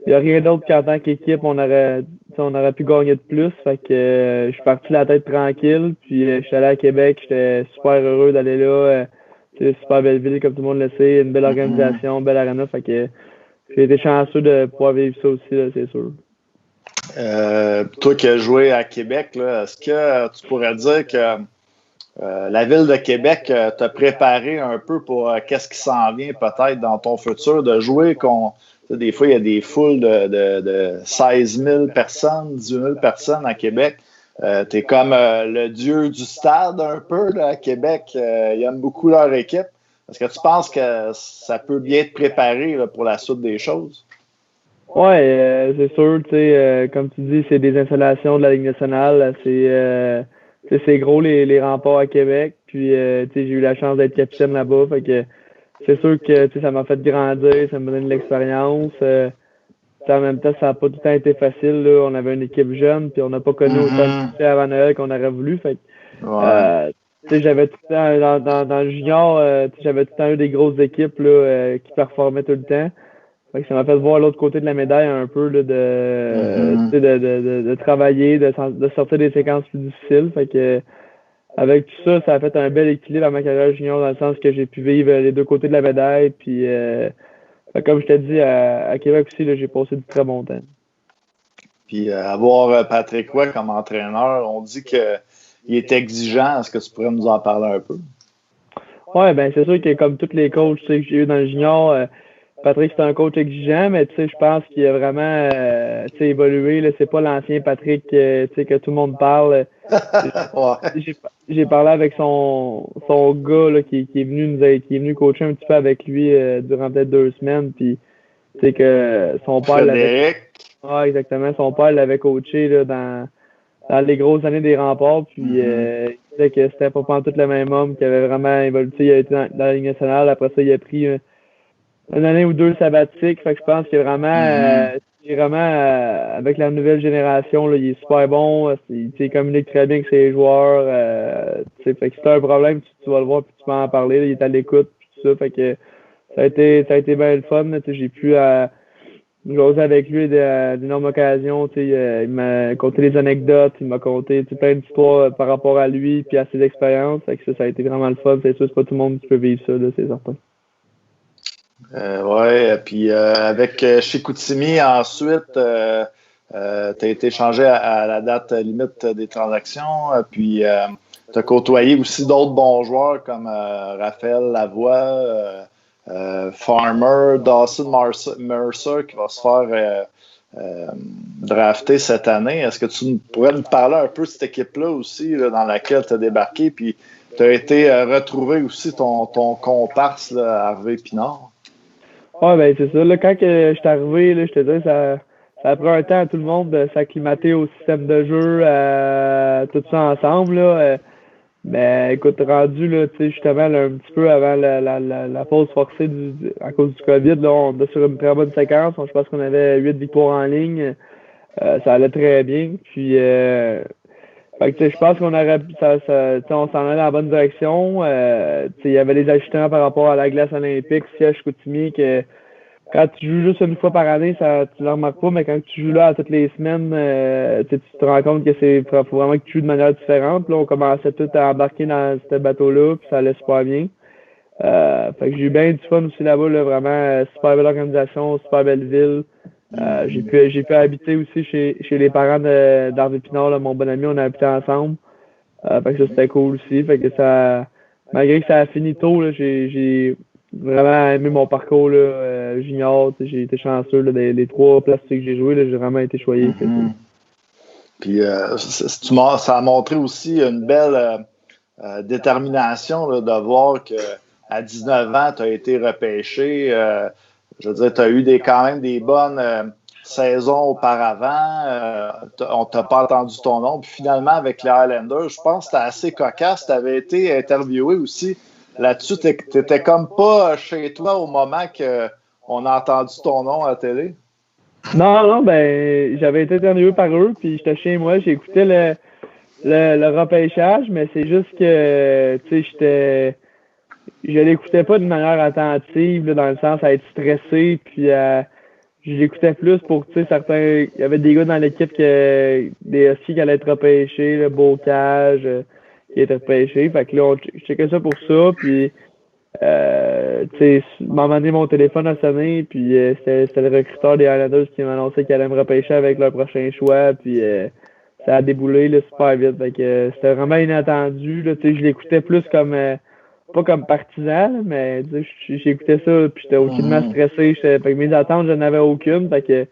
il n'y a rien d'autre qu'en tant qu'équipe, on aurait pu gagner de plus. Fait que je suis parti la tête tranquille. Puis je suis allé à Québec. J'étais super heureux d'aller là. C'est super belle ville, comme tout le monde le sait. Une belle organisation, belle arena. Fait que j'ai été chanceux de pouvoir vivre ça aussi, là, c'est sûr. Toi qui as joué à Québec, là, est-ce que tu pourrais dire que la ville de Québec t'a préparé un peu pour qu'est-ce qui s'en vient peut-être dans ton futur de jouer des fois, il y a des foules de 16 000 personnes, 18 000 personnes à Québec. Tu es comme le dieu du stade un peu là, à Québec. Ils aiment beaucoup leur équipe. Est-ce que tu penses que ça peut bien te préparer là, pour la suite des choses? Ouais, c'est sûr. Comme tu dis, c'est des installations de la Ligue nationale. C'est gros les remparts à Québec. Puis j'ai eu la chance d'être capitaine là-bas. Fait que c'est sûr que ça m'a fait grandir, ça m'a donné de l'expérience. En même temps, ça n'a pas tout le temps été facile. Là. On avait une équipe jeune, puis on n'a pas connu autant de succès avant Noël qu'on aurait voulu. Fait que, j'avais tout le temps, dans le junior, j'avais tout le temps eu des grosses équipes là, qui performaient tout le temps. Fait que ça m'a fait voir l'autre côté de la médaille un peu là, de travailler, de sortir des séquences plus difficiles. Fait que avec tout ça, ça a fait un bel équilibre à ma carrière junior dans le sens que j'ai pu vivre les deux côtés de la médaille. Puis, comme je t'ai dit, à Québec aussi, là, j'ai passé du très bon temps. Puis, avoir Patrick Roy comme entraîneur, on dit qu'il est exigeant. Est-ce que tu pourrais nous en parler un peu? Oui, ben c'est sûr que comme tous les coachs que j'ai eu dans le junior, Patrick, c'est un coach exigeant, mais je pense qu'il a vraiment évolué. Là, c'est pas l'ancien Patrick que tout le monde parle. J'ai parlé avec son gars là, qui est venu coacher un petit peu avec lui durant peut-être 2 semaines. Puis que son père l'avait. Ah, exactement. Son père l'avait coaché là, dans les grosses années des Remparts. Puis il disait que c'était pas pantoute le même homme, qui avait vraiment évolué. Il a été dans la Ligue nationale. Après ça, il a pris une année ou 2 sabbatiques. Fait que je pense qu'il est vraiment avec la nouvelle génération, là, il est super bon. Il communique très bien avec ses joueurs. Fait que si t'as un problème, tu vas le voir puis tu vas en parler. Là, il est à l'écoute puis tout ça. Fait que ça a été bien le fun. J'ai pu jaser avec lui d'énormes occasions. Il m'a conté des anecdotes, il m'a conté plein d'histoires par rapport à lui puis à ses expériences. Fait que ça a été vraiment le fun. C'est sûr, c'est pas tout le monde qui peut vivre ça, là, c'est certain. Oui, puis avec Chicoutimi, ensuite, tu as été échangé à la date limite des transactions, puis tu as côtoyé aussi d'autres bons joueurs comme Raphaël Lavoie, Farmer, Dawson Mercer qui va se faire drafter cette année. Est-ce que tu pourrais nous parler un peu de cette équipe-là aussi, là, dans laquelle tu as débarqué, puis tu as été retrouvé aussi ton comparse, là, Harvey Pinard? Ouais, ben c'est ça. Là, quand je suis arrivé, là, je te dis, ça a pris un temps à tout le monde de s'acclimater au système de jeu, tout ça ensemble. Là. Mais écoute, rendu là, tu sais, justement, là, un petit peu avant la pause forcée à cause du COVID, là, on est sur une très bonne séquence. Je pense qu'on avait 8 victoires en ligne. Ça allait très bien. Puis fait que, je pense qu'on aurait on s'en allait dans la bonne direction. Il y avait des ajustements par rapport à la glace olympique, siège Chicoutimi, que quand tu joues juste une fois par année, tu le remarques pas, mais quand tu joues là toutes les semaines, tu te rends compte que faut vraiment que tu joues de manière différente. Là, on commençait tout à embarquer dans ce bateau-là, puis ça allait super bien. Fait que j'ai eu bien du fun aussi là-bas, là, vraiment super belle organisation, super belle ville. J'ai pu habiter aussi chez les parents d'Harvey Pinard, là, mon bon ami, on a habité ensemble. Fait que ça c'était cool aussi. Fait que malgré que ça a fini tôt, là, j'ai vraiment aimé mon parcours là, junior. J'ai été chanceux là, des 3 places que j'ai joué. J'ai vraiment été choyé. Puis ça a montré aussi une belle détermination là, de voir qu'à 19 ans, tu as été repêché. Je veux dire, tu as eu quand même des bonnes saisons auparavant. On t'a pas entendu ton nom. Puis finalement, avec les Highlanders, je pense que c'était assez cocasse. Tu avais été interviewé aussi là-dessus. Tu n'étais comme pas chez toi au moment qu'on a entendu ton nom à la télé. Non, ben, j'avais été interviewé par eux, puis j'étais chez moi, j'écoutais le repêchage, mais c'est juste que, tu sais, je l'écoutais pas de manière attentive, là, dans le sens à être stressé, puis je l'écoutais plus pour, tu sais, certains, il y avait des gars dans l'équipe des Huskies qui allaient être repêchés, le Bocage, qui était repêché, fait que là, je checkais ça pour ça, puis tu sais, à un moment donné, mon téléphone a sonné, puis c'était le recruteur des Highlanders qui m'a annoncé qu'il allait me repêcher avec leur prochain choix, puis ça a déboulé là, super vite. Fait que c'était vraiment inattendu. Là, tu sais, je l'écoutais plus comme pas comme partisan, là, mais j'écoutais ça, puis j'étais aucunement stressé. Fait que mes attentes, je n'avais aucune. Fait que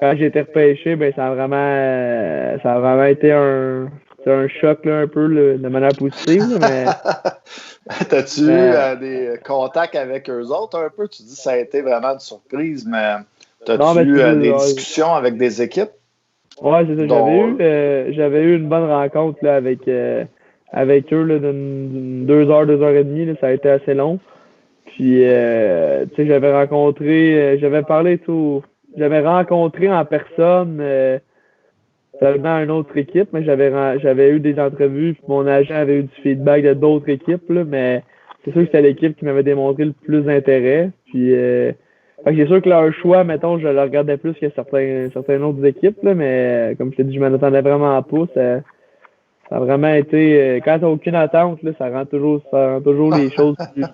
quand j'ai été repêché, ben ça a vraiment été un choc là, un peu là, de manière positive, là, mais. T'as-tu eu des contacts avec eux autres un peu? Tu dis que ça a été vraiment une surprise, mais t'as-tu eu des discussions avec des équipes? Oui, c'est ça. J'avais eu une bonne rencontre là, avec eux là, d'une 2 heures, 2 heures et demie. Là, ça a été assez long. Puis, tu sais, j'avais rencontré en personne seulement une autre équipe, mais j'avais eu des entrevues, puis mon agent avait eu du feedback de d'autres équipes, là, mais c'est sûr que c'était l'équipe qui m'avait démontré le plus d'intérêt. Puis fait que c'est sûr que leur choix, mettons, je le regardais plus que certaines autres équipes, là, mais comme je t'ai dit, je m'en attendais vraiment pas. Ça a vraiment été. Quand t'as aucune attente, là, ça rend toujours les choses plus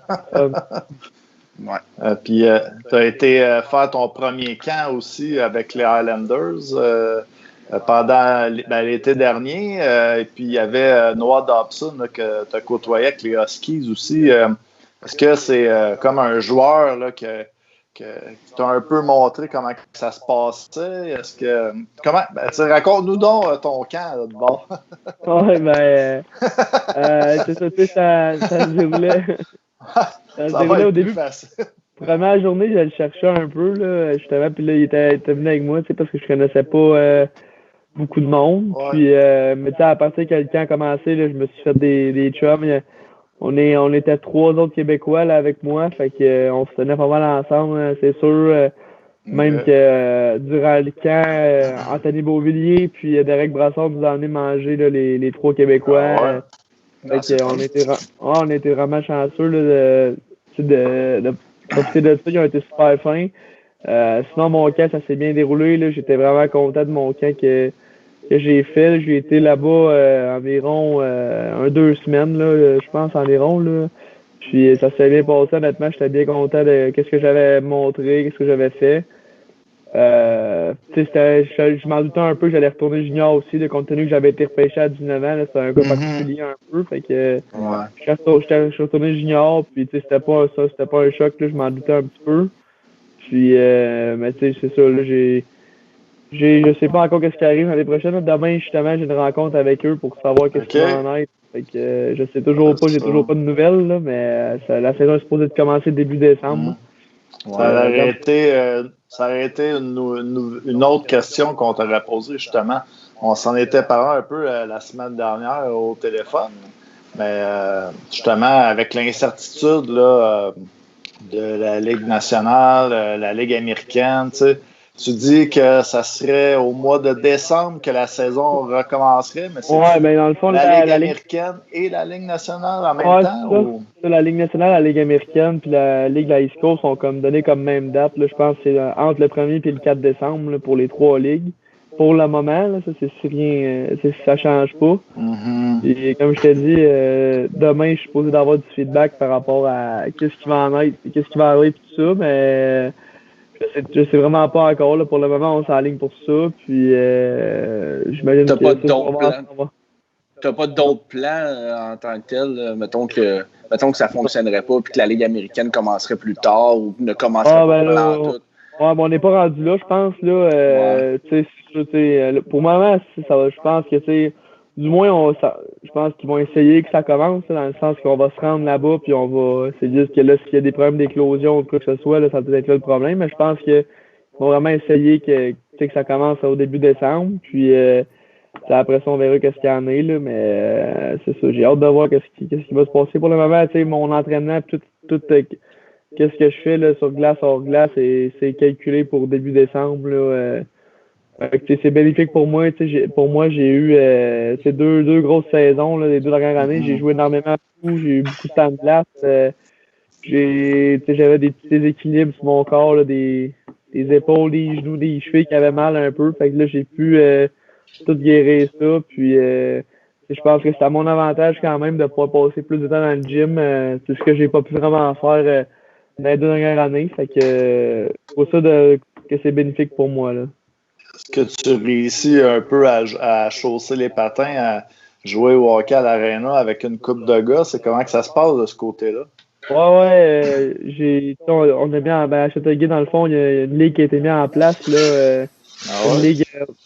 ouais. Puis tu as été faire ton premier camp aussi avec les Highlanders. Pendant l'été dernier, et puis il y avait Noah Dobson là, que tu as côtoyé avec les Huskies aussi. Est-ce que c'est comme un joueur là, qui t'a un peu montré comment ça se passait? Est-ce que raconte-nous donc ton camp là, de bord. Oui, ben c'est ça, tu sais, ça se déroulait. Ça se déroulait au début. Première journée, je le cherchais un peu, là, justement, puis là, il était venu avec moi, tu sais, parce que je connaissais pas beaucoup de monde. Ouais. Puis, mais tu sais, à partir que le camp a commencé, là, je me suis fait des chums. On était 3 autres Québécois là, avec moi, fait que on se tenait pas mal ensemble, c'est sûr. Même que durant le camp, Anthony Beauvillier puis Derek Brassard nous a emmené manger là, les 3 Québécois. Fait que on était vraiment chanceux là, de profiter de ça. Ils ont été super fins. Sinon, mon camp, ça s'est bien déroulé. Là. J'étais vraiment content de mon camp que j'ai fait. J'ai été là-bas environ 2 semaines, là, je pense, environ. Là. Puis ça s'est bien passé, honnêtement. J'étais bien content de ce que j'avais montré, qu'est-ce que j'avais fait. Je m'en doutais un peu que j'allais retourner junior aussi, de compte tenu que j'avais été repêché à 19 ans. C'était un cas particulier un peu. Fait que je suis retourné junior, puis c'était pas un choc, là, je m'en doutais un petit peu. Puis mais tu sais, c'est ça, là, je sais pas encore qu'est-ce qui arrive l'année prochaine. Demain, justement, j'ai une rencontre avec eux pour savoir qu'est-ce qui va en être. Fait que je sais toujours pas, j'ai toujours pas de nouvelles, là, mais la saison est supposée de commencer début décembre. Ça aurait été une autre question qu'on t'aurait posée, justement. On s'en était parlé un peu la semaine dernière au téléphone. Mais justement, avec l'incertitude là, de la Ligue nationale, la Ligue américaine, tu dis que ça serait au mois de décembre que la saison recommencerait, mais c'est dans le fond, la Ligue américaine et la Ligue nationale en même temps? La Ligue nationale, la Ligue américaine puis la Ligue de la East Coast sont comme données comme même date. Là, je pense que c'est entre le 1er et le 4 décembre là, pour les 3 ligues. Pour le moment, là, ça c'est rien, ça change pas. Et comme je t'ai dit, demain, je suis supposé d'avoir du feedback par rapport à qu'est-ce qui va en être, qu'est-ce qui va arriver tout ça, mais je sais vraiment pas encore. Là. Pour le moment, on s'enligne pour ça. Puis j'imagine T'as que pas de ton plan. t'as pas d'autres plans en tant que tel. Mettons que ça fonctionnerait pas puis que la Ligue américaine commencerait plus tard ou ne commencerait pas pendant tout. Ouais, on n'est pas rendu là, je pense. Là, pour le moment, je pense que du moins, je pense qu'ils vont essayer que ça commence, là, dans le sens qu'on va se rendre là-bas, puis on va. C'est juste que là, s'il y a des problèmes d'éclosion ou quoi que ce soit, là, ça peut être là le problème. Mais je pense qu'ils vont vraiment essayer que ça commence au début décembre. Puis après ça, on verra qu'est-ce qu'il y en a, là. Mais c'est ça. J'ai hâte de voir qu'est-ce qui va se passer. Pour le moment, mon entraînement, tout qu'est-ce que je fais là, sur glace, hors glace, c'est calculé pour début décembre. Là, c'est bénéfique pour moi. Pour moi, j'ai eu deux grosses saisons, là, les 2 dernières années. J'ai joué énormément de coups, j'ai eu beaucoup de temps de glace. J'avais des petits déséquilibres sur mon corps, là, des épaules, des genoux, des chevilles qui avaient mal un peu. Fait que là, j'ai pu tout guérir ça. Puis je pense que c'est à mon avantage quand même de pouvoir passer plus de temps dans le gym. C'est ce que j'ai pas pu vraiment faire dans les 2 dernières années. Fait que pour ça que c'est bénéfique pour moi, là. Est-ce que tu réussis un peu à chausser les patins, à jouer au hockey à l'aréna avec une coupe de gars? C'est comment que ça se passe de ce côté-là? Ouais, on a bien à Châteauguay, dans le fond, il y a une ligue qui a été mise en place, là.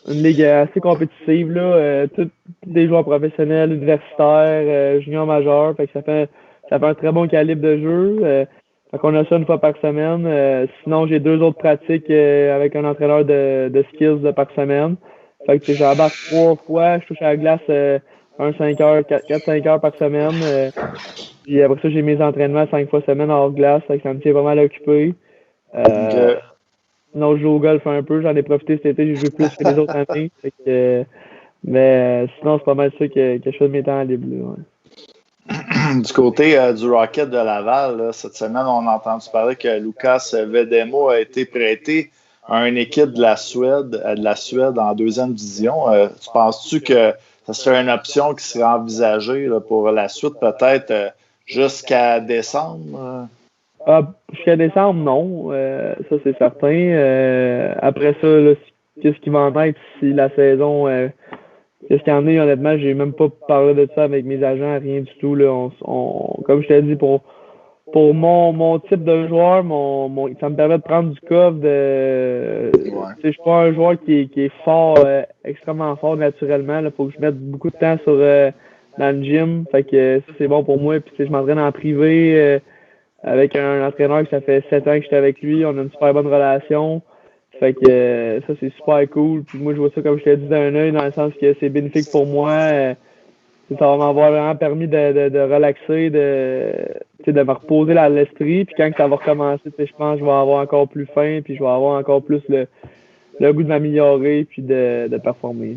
Une ligue assez compétitive, là. Tous des joueurs professionnels, universitaires, juniors majeurs. Fait que ça fait un très bon calibre de jeu. Fait qu'on a ça une fois par semaine. Sinon, j'ai 2 autres pratiques avec un entraîneur de skills par semaine. Fait que j'embarque 3 fois, je touche à la glace 4-5 heures par semaine. Puis après ça, j'ai mes entraînements 5 fois semaine hors glace. Fait que ça me tient pas mal occupé. Sinon, je joue au golf un peu. J'en ai profité cet été. J'ai joué plus que les autres années. Fait que, mais sinon, c'est pas mal ça que je fais de mes temps libres. Ouais. Du côté du Rocket de Laval, là, cette semaine, on a entendu parler que Lucas Vedemo a été prêté à une équipe de la Suède en 2e division. Tu penses-tu que ça serait une option qui serait envisagée là, pour la suite, peut-être jusqu'à décembre? Jusqu'à décembre, non. Ça, c'est certain. Après ça, là, qu'est-ce qui va en être si la saison... qu'est-ce qu'il y en a, honnêtement, j'ai même pas parlé de ça avec mes agents, rien du tout. Là. Comme je t'ai dit, pour mon type de joueur, ça me permet de prendre du coffre. Je suis pas un joueur qui est fort, extrêmement fort naturellement. Il faut que je mette beaucoup de temps dans le gym. Fait que ça, c'est bon pour moi. Puis je m'entraîne en privé avec un entraîneur que ça fait 7 ans que j'étais avec lui. On a une super bonne relation. Fait que ça, c'est super cool. Puis moi, je vois ça, comme je t'ai dit, d'un œil, dans le sens que c'est bénéfique pour moi. Ça va m'avoir vraiment permis de relaxer, de me reposer l'esprit. Puis quand ça va recommencer, je pense que je vais avoir encore plus faim, puis je vais avoir encore plus le goût de m'améliorer, puis de performer.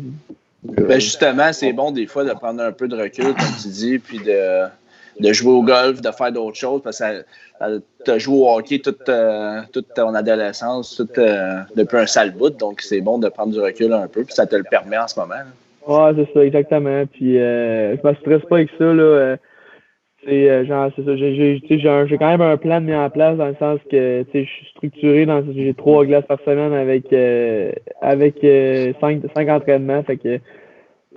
Ben justement, c'est bon des fois de prendre un peu de recul, comme tu dis, puis de jouer au golf, de faire d'autres choses, parce que tu as joué au hockey toute ton adolescence, depuis un sale bout, donc c'est bon de prendre du recul un peu, puis ça te le permet en ce moment. Là. Ouais, c'est ça, exactement. Puis je me stresse pas avec ça, là. C'est ça. J'ai quand même un plan de mis en place, dans le sens que je suis structuré, j'ai 3 glaces par semaine avec 5 entraînements. Fait que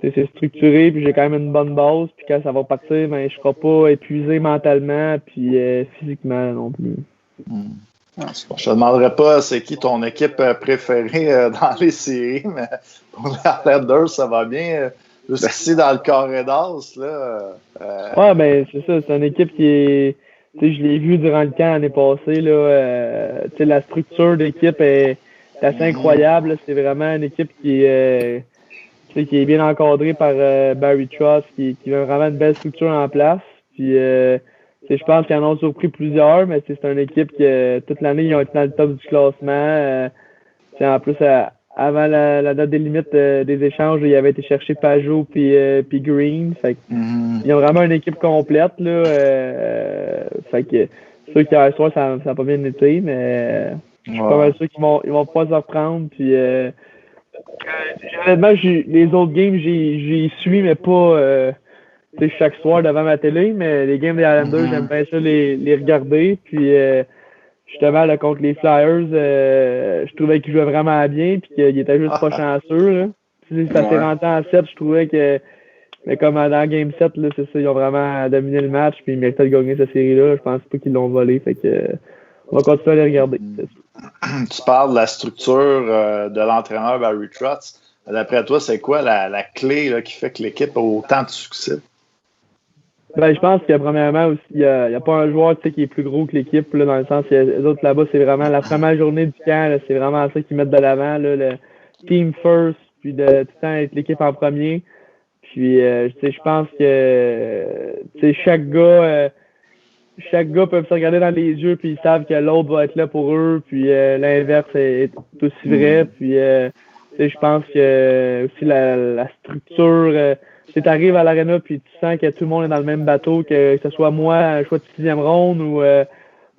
c'est structuré, puis j'ai quand même une bonne base. Puis quand ça va partir, ben je serai pas épuisé mentalement puis physiquement non plus. Je te demanderai pas c'est qui ton équipe préférée dans les séries, mais pour les Islanders, ça va bien. Jusqu'ici, dans le carré d'as, là. Ouais, ben c'est ça. C'est une équipe qui est... je l'ai vu durant le camp l'année passée, là. La structure d'équipe est assez incroyable. Là. C'est vraiment une équipe qui est bien encadrée par Barry Trotz, qui a vraiment une belle structure en place. Puis je pense qu'ils en ont surpris plusieurs, mais c'est une équipe qui toute l'année, ils ont été dans le top du classement. En plus, avant la date des limites des échanges, il avait été chercher Pajot puis Green. Fait ils ont vraiment une équipe complète. Là, fait que c'est sûr qu'hier soir, ça n'a pas bien été, mais je suis pas mal sûr qu'ils vont pas se reprendre. Puis honnêtement, les autres games, j'y suis, mais pas chaque soir devant ma télé, mais les games des Islanders, j'aime bien ça les regarder. Puis justement, là, contre les Flyers, je trouvais qu'ils jouaient vraiment bien, puis qu'ils étaient juste pas chanceux. Là. Ça s'est rentré en 7, je trouvais que Mais comme dans Game 7, là, c'est ça, ils ont vraiment dominé le match, puis ils méritaient de gagner cette série-là. Je pense pas qu'ils l'ont volé, fait que on va continuer à les regarder. Tu parles de la structure de l'entraîneur Barry Trotz. D'après toi, c'est quoi la clé là, qui fait que l'équipe a autant de succès? Ben, je pense que premièrement aussi, il y a pas un joueur qui est plus gros que l'équipe, là, dans le sens que les autres là-bas, c'est vraiment la première journée du camp, là, c'est vraiment ça qu'ils mettent de l'avant, là, le team first, puis de tout le temps être l'équipe en premier. Puis je pense que chaque gars peut se regarder dans les yeux puis ils savent que l'autre va être là pour eux, puis l'inverse est aussi vrai. Puis je pense que aussi la structure, tu arrives à l'aréna puis tu sens que tout le monde est dans le même bateau, que ce soit moi, un choix de 6e ronde ou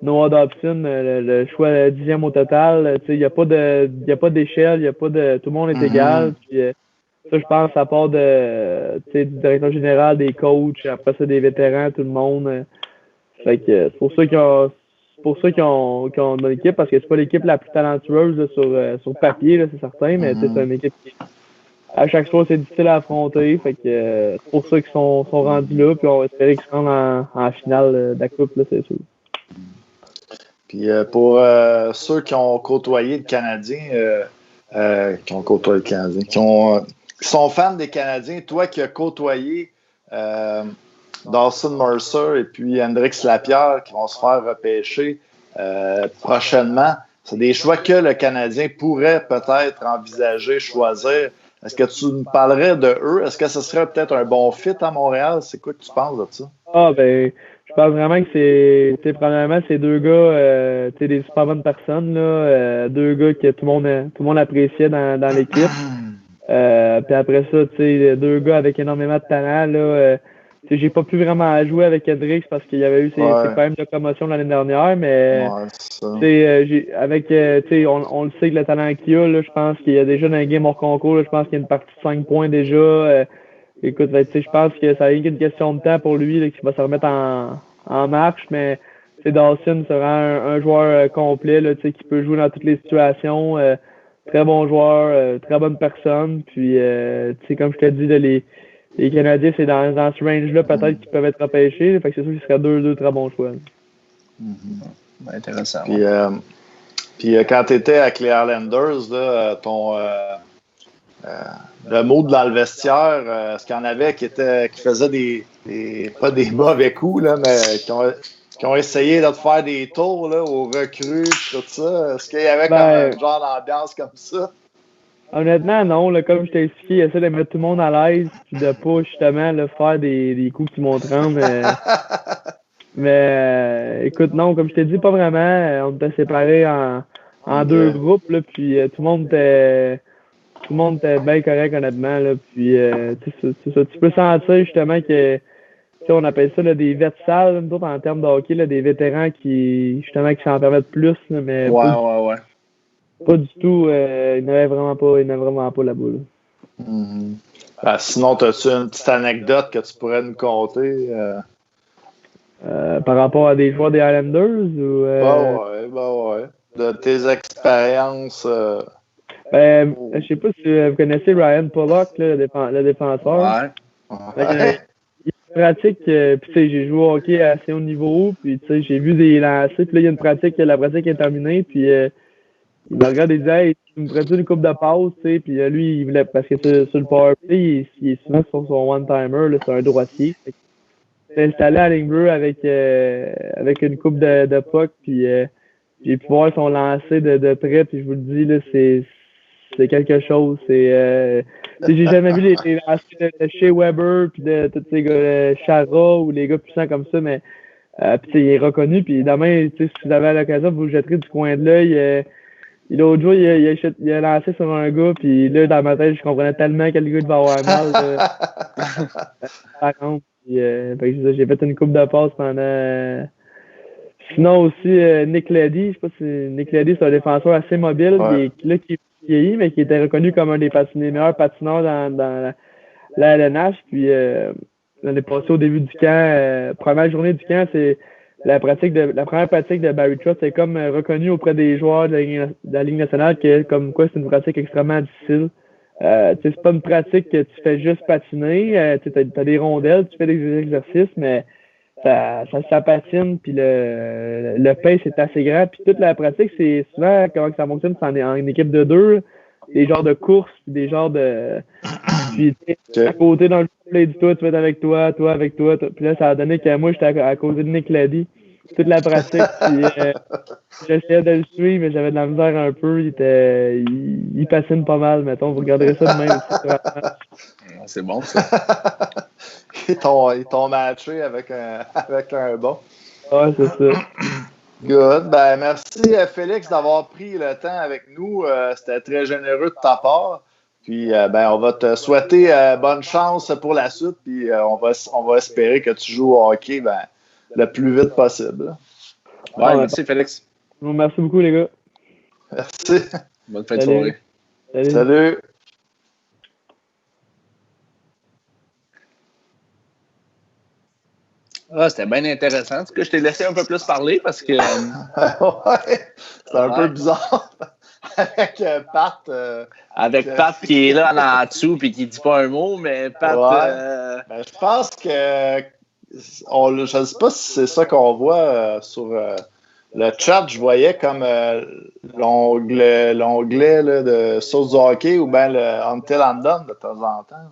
Noah Dobson, le choix 10e au total. Il n'y a pas d'échelle, il y a pas de. Tout le monde est égal. Puis, ça, je pense, à part du directeur général, des coachs, après ça, des vétérans, tout le monde. Fait que c'est pour ça qu'ils ont dans l'équipe, parce que c'est pas l'équipe la plus talentueuse là, sur papier, là, c'est certain, mais c'est une équipe qui, à chaque fois, c'est difficile à affronter. Fait que c'est pour ça qu'ils sont rendus là, puis on va espérer qu'ils se rendent en finale de la coupe, là, c'est sûr. Puis pour ceux qui ont côtoyé le Canadien, qui sont fans des Canadiens, toi qui as côtoyé Dawson Mercer et puis Hendrix Lapierre qui vont se faire repêcher prochainement, c'est des choix que le Canadien pourrait peut-être envisager, choisir. Est-ce que tu nous parlerais de eux? Est-ce que ce serait peut-être un bon fit à Montréal? C'est quoi que tu penses de ça? Je pense vraiment que premièrement, ces deux gars, des super bonnes personnes, là, deux gars que tout le monde appréciait dans l'équipe. Puis après ça, deux gars avec énormément de talent, là, j'ai pas pu vraiment jouer avec Hendrix parce qu'il y avait eu ses problèmes de commotion l'année dernière, mais on le sait que le talent qu'il a, là, je pense qu'il y a déjà dans un game hors concours, là, je pense qu'il y a une partie de 5 points déjà. Écoute, je pense que ça a une question de temps pour lui là, qu'il va se remettre en marche, mais Dawson sera un joueur complet là, qui peut jouer dans toutes les situations. Très bon joueur, très bonne personne. Puis, comme je t'ai dit, là, les Canadiens, c'est dans ce range-là, peut-être qu'ils peuvent être repêchés. Fait que c'est sûr qu'il serait deux très bons choix. Intéressant. Puis quand tu étais avec les Islanders, là, le mot dans le vestiaire, est-ce qu'il y en avait qui faisaient pas des mauvais coups, là, mais qui ont essayé de faire des tours là, aux recrues, tout ça? Est-ce qu'il y avait comme un genre d'ambiance comme ça? Honnêtement, non. Là, comme je t'ai expliqué, il essaie de mettre tout le monde à l'aise et de pas justement là, faire des coups qui montrent. Mais écoute, non, comme je t'ai dit, pas vraiment. On était séparés en deux groupes, là, puis tout le monde était bien correct, honnêtement. Là, puis c'est ça. Tu peux sentir justement que on appelle ça là, des vets sales, nous autres, en termes de hockey, là, des vétérans qui s'en permettent plus, là, mais pas du tout. Ils n'avaient vraiment pas la boule. Sinon, as-tu une petite anecdote que tu pourrais nous conter? Par rapport à des joueurs des Islanders? Ou, ouais. De tes expériences. Je sais pas si vous connaissez Ryan Pollock, là, le défenseur. Ouais. Il pratique, puis j'ai joué au hockey à assez haut niveau, puis j'ai vu des lancers, puis là, il y a une pratique, la pratique est terminée, puis il me regarde et il dit « Hey, tu me prêtes une coupe de passe, tu sais, puis lui, il voulait, parce que sur le powerplay, il est souvent sur son one-timer, là, c'est un droitier. Il s'est installé à ligne bleue avec une coupe de puck, puis j'ai pu voir son lancer de près, puis je vous le dis, là, c'est quelque chose. J'ai jamais vu les lancers de Shea Weber, puis de tous ces gars, Chara, ou les gars puissants comme ça, mais puis il est reconnu, puis demain, si vous avez l'occasion, vous le jetterez du coin de l'œil. L'autre jour, il a lancé sur un gars, puis là, dans ma tête, je comprenais tellement quel gars devait avoir mal. Par contre, j'ai fait une coupe de passe pendant. Sinon aussi, Nick Leddy, je sais pas si Nick Leddy, c'est un défenseur assez mobile, qui est vieilli, mais qui était reconnu comme un des meilleurs patineurs dans la LNH. Puis l'année passée, au début du camp, première journée du camp, c'est la première pratique de Barry Trotz, c'est comme reconnu auprès des joueurs de la Ligue nationale que comme quoi c'est une pratique extrêmement difficile. c'est pas une pratique que tu fais juste patiner. Tu as des rondelles, tu fais des exercices, mais ça patine, puis le pace est assez grand. Puis toute la pratique, c'est souvent comment que ça fonctionne, c'est en équipe de 2, des genres de courses, puis des genres de... Puis à côté, dans le play du toi, tu vas être avec toi avec toi. Puis là, ça a donné que moi, j'étais à côté de Nick Laddy. Toute la pratique, puis j'essayais de le suivre, mais j'avais de la misère un peu. Il patine pas mal, mettons. Vous regarderez ça demain aussi. C'est bon, ça. Ils t'ont matché avec un bon. Ouais, c'est ça. Good. Ben, merci, Félix, d'avoir pris le temps avec nous. C'était très généreux de ta part. Puis, ben, on va te souhaiter bonne chance pour la suite. Puis, on va espérer que tu joues au hockey le plus vite possible. Ouais, merci, Félix. Bon, merci beaucoup, les gars. Merci. Bonne fin de soirée. Salut. Ah, c'était bien intéressant. En tout cas, je t'ai laissé un peu plus parler parce que... ouais, c'est un peu bizarre. Avec Pat. Avec Pat qui est là en dessous et qui dit pas un mot, mais Pat... Ouais. Ben, je pense que... je ne sais pas si c'est ça qu'on voit sur le chat. Je voyais comme l'onglet là, de Sauce du hockey ou bien le Until I'm Done de temps en temps.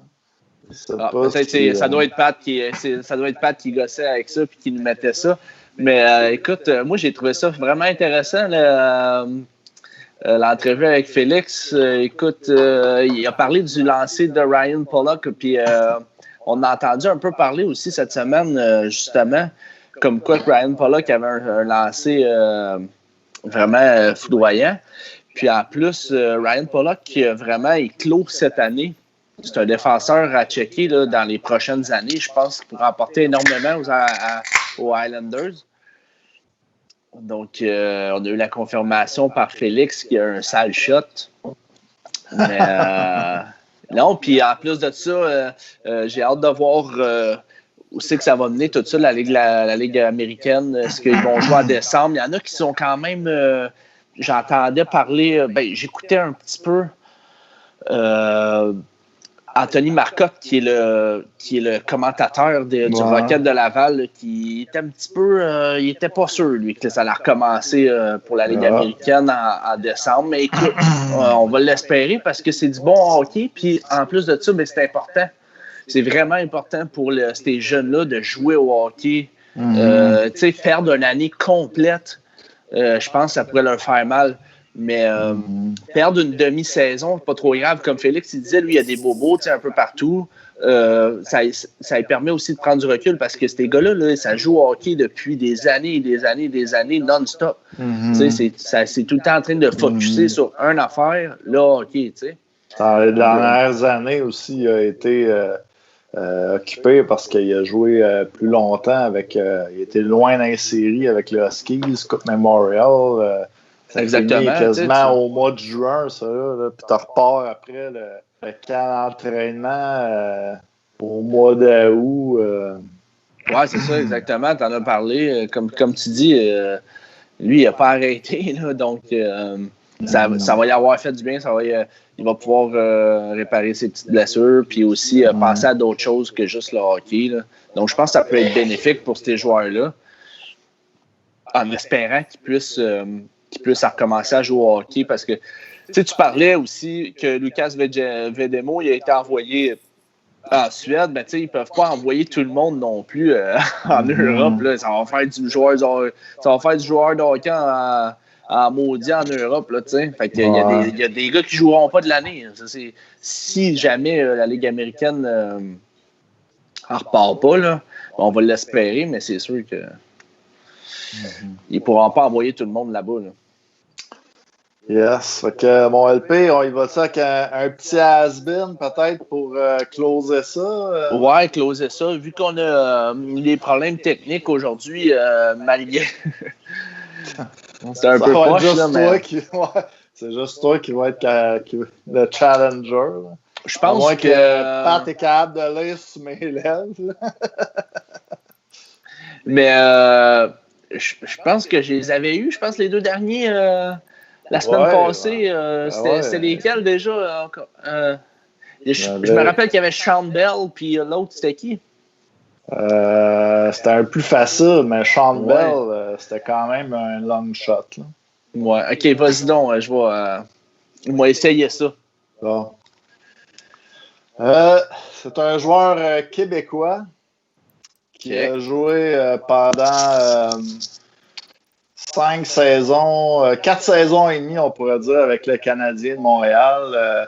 Peut-être ça doit être Pat qui gossait avec ça puis qui nous mettait ça. Mais écoute, moi j'ai trouvé ça vraiment intéressant l'entrevue avec Félix. Écoute, il a parlé du lancer de Ryan Pulock puis on a entendu un peu parler aussi cette semaine justement comme quoi Ryan Pulock avait un lancer vraiment foudroyant. Puis en plus, Ryan Pulock vraiment éclos cette année. C'est un défenseur à checker là, dans les prochaines années, je pense, pour remporter énormément aux Islanders. Donc, on a eu la confirmation par Félix qu'il y a un sale shot. Mais non, puis en plus de ça, j'ai hâte de voir où c'est que ça va mener tout ça, la Ligue américaine. Est-ce qu'ils vont jouer en décembre? Il y en a qui sont quand même... j'entendais parler... j'écoutais un petit peu... Anthony Marcotte, qui est le commentateur du Rocket de Laval, là, qui était un petit peu... il était pas sûr, lui, que ça allait recommencer pour la Ligue américaine en décembre. Mais écoute, on va l'espérer parce que c'est du bon hockey. Puis en plus de ça, c'est important. C'est vraiment important pour ces jeunes-là de jouer au hockey. Perdre une année complète, je pense que ça pourrait leur faire mal. Mais perdre une demi-saison, pas trop grave. Comme Félix, il disait, lui, il y a des bobos un peu partout. Ça lui permet aussi de prendre du recul parce que ces gars-là, là, ça joue au hockey depuis des années et des années et des années non-stop. C'est tout le temps en train de focusser sur une affaire, là, hockey. Dans les dernières années aussi, il a été occupé parce qu'il a joué plus longtemps il était loin dans les séries avec le Huskies, Coupe Memorial. Exactement. Quasiment au mois de juin, ça. Puis tu repars après le camp d'entraînement au mois d'août. Ouais, c'est ça, exactement. Tu en as parlé. Comme tu dis, lui, il n'a pas arrêté. Là, donc, ça va y avoir fait du bien. Il va pouvoir réparer ses petites blessures puis aussi penser à d'autres choses que juste le hockey. Là. Donc, je pense que ça peut être bénéfique pour ces joueurs-là en espérant qu'ils puissent recommencer à jouer au hockey parce que tu parlais aussi que Lucas Vedemo il a été envoyé en Suède, mais ils ne peuvent pas envoyer tout le monde non plus en Europe. Là. Ça va faire du joueur de hockey en maudit en Europe. Là, fait que il y a des gars qui ne joueront pas de l'année. Si jamais la Ligue américaine ne repart pas, là, on va l'espérer, mais c'est sûr que ils ne pourront pas envoyer tout le monde là-bas. Là. Yes. Fait que mon LP, on y va ça avec un petit has-been peut-être pour closer ça? Ouais, closer ça. Vu qu'on a des problèmes techniques aujourd'hui, malgré. C'est un peu poche, là, mais... C'est juste toi qui va être le challenger. Là. Je pense moins que Pat est capable de lire sur mes lèvres. Mais je pense que je les avais eus. Je pense les deux derniers la semaine passée. C'était lesquels déjà? Je me rappelle qu'il y avait Sean Bell, puis l'autre, c'était qui? C'était un plus facile, mais Sean Bell, c'était quand même un long shot. Là. Ouais, ok, vas-y donc, je vais essayer ça. Bon. C'est un joueur québécois qui a joué pendant 4 saisons et demie, on pourrait dire, avec le Canadien de Montréal.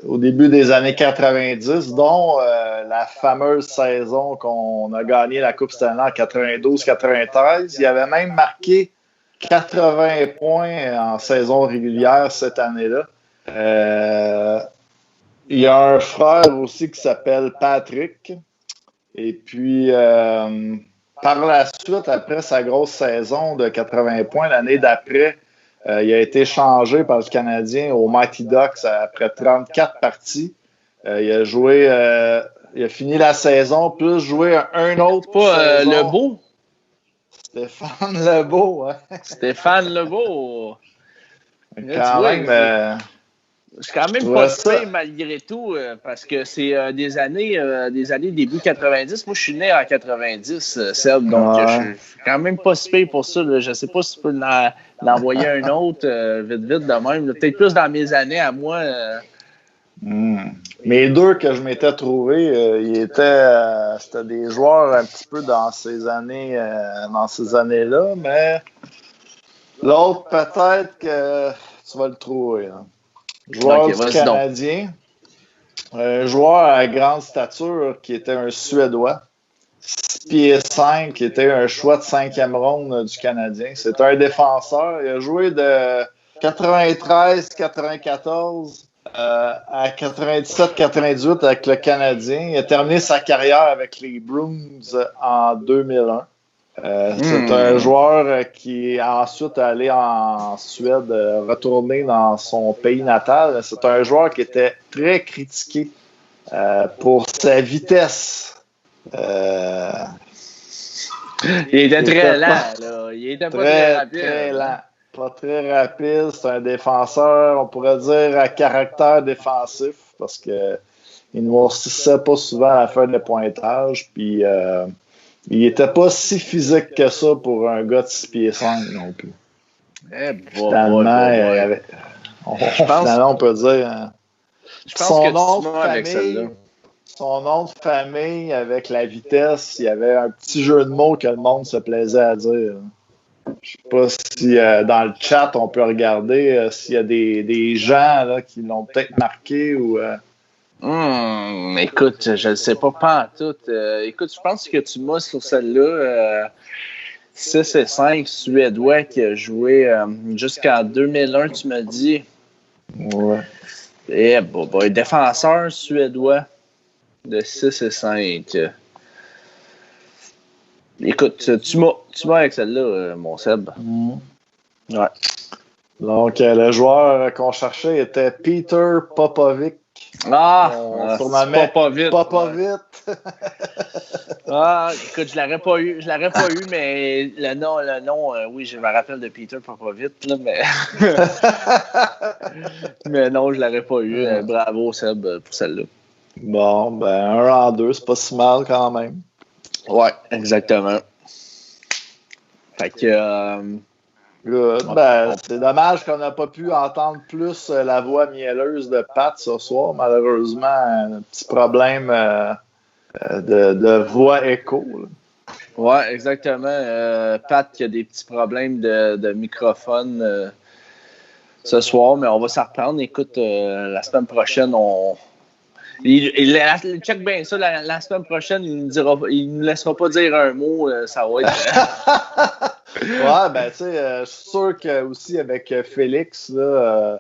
Au début des années 90, dont la fameuse saison qu'on a gagné la Coupe Stanley en 92-93. Il avait même marqué 80 points en saison régulière cette année-là. Il y a un frère aussi qui s'appelle Patrick. Et puis, par la suite, après sa grosse saison de 80 points, l'année d'après, il a été changé par le Canadien au Mighty Ducks après 34 parties. Il a fini la saison, plus joué un autre. Pas Lebeau? Stéphane Lebeau, ouais. Stéphane Lebeau. Quand même. Je suis quand même pas sûr malgré tout, parce que c'est des années début 90. Moi, je suis né en 90, Seb, donc je suis quand même pas si pire pour ça. Là. Je sais pas si tu peux l'envoyer un autre vite de même. Peut-être plus dans mes années à moi. Mes deux que je m'étais trouvé, c'était des joueurs un petit peu dans ces années-là, mais l'autre, peut-être que tu vas le trouver. Hein. Joueur du Canadien, un joueur à grande stature qui était un Suédois, 6 pieds 5, qui était un choix de 5e ronde du Canadien. C'est un défenseur. Il a joué de 93-94 à 97-98 avec le Canadien. Il a terminé sa carrière avec les Bruins en 2001. C'est un joueur qui est ensuite allé en Suède, retourné dans son pays natal. C'est un joueur qui était très critiqué pour sa vitesse. Il était très lent, là. Il était pas très rapide. Très lent. Pas très rapide. C'est un défenseur, on pourrait dire, à caractère défensif, parce que il ne noircissait pas souvent à la fin de pointage. Puis il n'était pas si physique que ça pour un gars de 6 pieds 5 non plus. Finalement, on peut dire son nom de famille avec la vitesse, il y avait un petit jeu de mots que le monde se plaisait à dire. Je sais pas si dans le chat on peut regarder s'il y a des gens là, qui l'ont peut-être marqué ou. Écoute, je ne sais pas en tout. Écoute, je pense que tu m'as sur celle-là. 6 et 5 Suédois qui a joué jusqu'en 2001, tu m'as dit. Ouais. Défenseur suédois de 6 et 5. Écoute, tu m'as avec celle-là, mon Seb. Ouais. Donc, le joueur qu'on cherchait était Peter Popovic. Popovic. Popovic. Écoute, je l'aurais pas eu, mais le nom, oui, je me rappelle de Peter Popovic, là, mais mais non, je l'aurais pas eu. Bravo, Seb, pour celle-là. Bon, 1-2, c'est pas si mal quand même. Ouais, exactement. Fait que c'est dommage qu'on n'a pas pu entendre plus la voix mielleuse de Pat ce soir. Malheureusement, un petit problème de voix écho. Là. Ouais, exactement. Pat qui a des petits problèmes de microphone ce soir, mais on va s'en reprendre. Écoute, la semaine prochaine, il check bien ça. La semaine prochaine, il nous laissera pas dire un mot. Ça va être. Ouais, tu sais, je suis sûr que aussi avec Félix, là,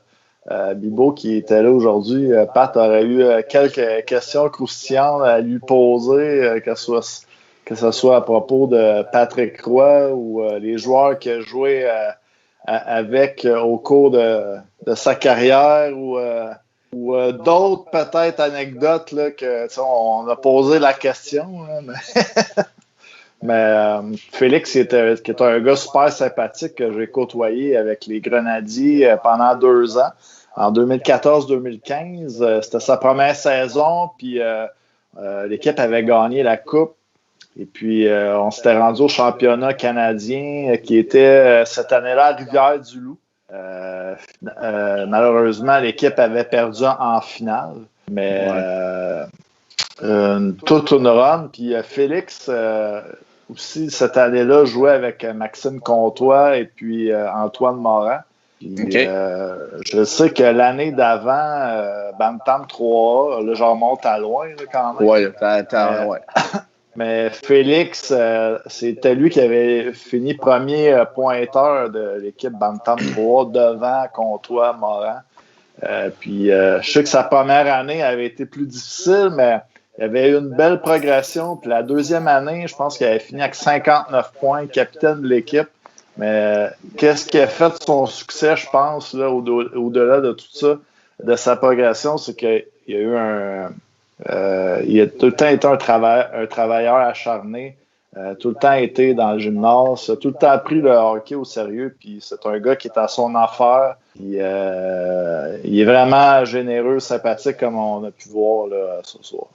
Bibo qui était là aujourd'hui, Pat aurait eu quelques questions croustillantes à lui poser, que ce soit à propos de Patrick Roy ou les joueurs qu'il a joué avec au cours de sa carrière ou d'autres peut-être anecdotes là, que on a posé la question. Là, mais Félix, qui est un gars super sympathique que j'ai côtoyé avec les Grenadiers pendant 2 ans. en 2014-2015. C'était sa première saison, puis l'équipe avait gagné la Coupe. Et puis, on s'était rendu au championnat canadien qui était cette année-là à Rivière-du-Loup. Malheureusement, l'équipe avait perdu en finale. Mais toute une run. Puis Félix, aussi, cette année-là, jouait avec Maxime Comtois et puis Antoine Morin. Puis, je sais que l'année d'avant, Bantam 3A, là, j'en remonte à loin là, quand même. Ouais. Mais Félix, c'était lui qui avait fini premier pointeur de l'équipe Bantam 3 devant Comtois, Morin. Puis je sais que sa première année avait été plus difficile, mais il avait eu une belle progression. Puis la deuxième année, je pense qu'il avait fini avec 59 points, capitaine de l'équipe. Mais qu'est-ce qui a fait son succès, je pense, là, au-delà de tout ça, de sa progression, c'est qu'il y a eu il a tout le temps été un travailleur acharné, tout le temps été dans le gymnase, tout le temps pris le hockey au sérieux, puis c'est un gars qui est à son affaire. Puis, il est vraiment généreux, sympathique, comme on a pu voir là, ce soir.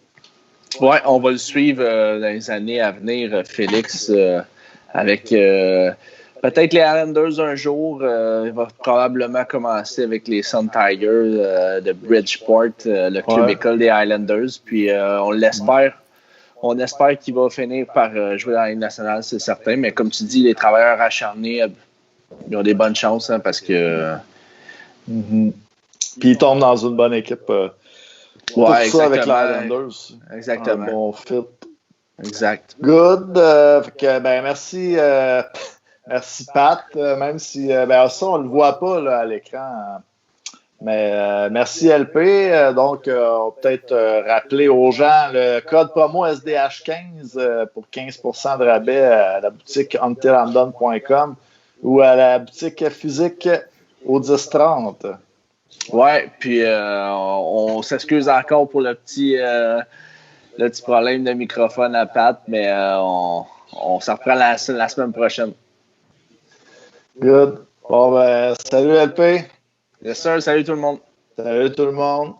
Oui, on va le suivre dans les années à venir, Félix, avec peut-être les Islanders un jour. Il va probablement commencer avec les Sun Tigers de Bridgeport, le club école des Islanders. Puis on l'espère. On espère qu'il va finir par jouer dans la Ligue nationale, c'est certain. Mais comme tu dis, les travailleurs acharnés, ils ont des bonnes chances parce que... Puis ils tombent dans une bonne équipe. Tout ça avec les Islanders. Exactement. Un bon fit. Exact. Good. Merci. Merci Pat, même si ça, on ne le voit pas là, à l'écran. Mais merci LP. Donc, on va peut-être rappeler aux gens le code promo SDH15 pour 15% de rabais à la boutique untilandone.com ou à la boutique physique au 1030. Ouais, puis on s'excuse encore pour le petit problème de microphone à Pat, mais on s'en reprend la semaine prochaine. Good. Bon, salut LP. Yes, sir. Salut tout le monde. Salut tout le monde.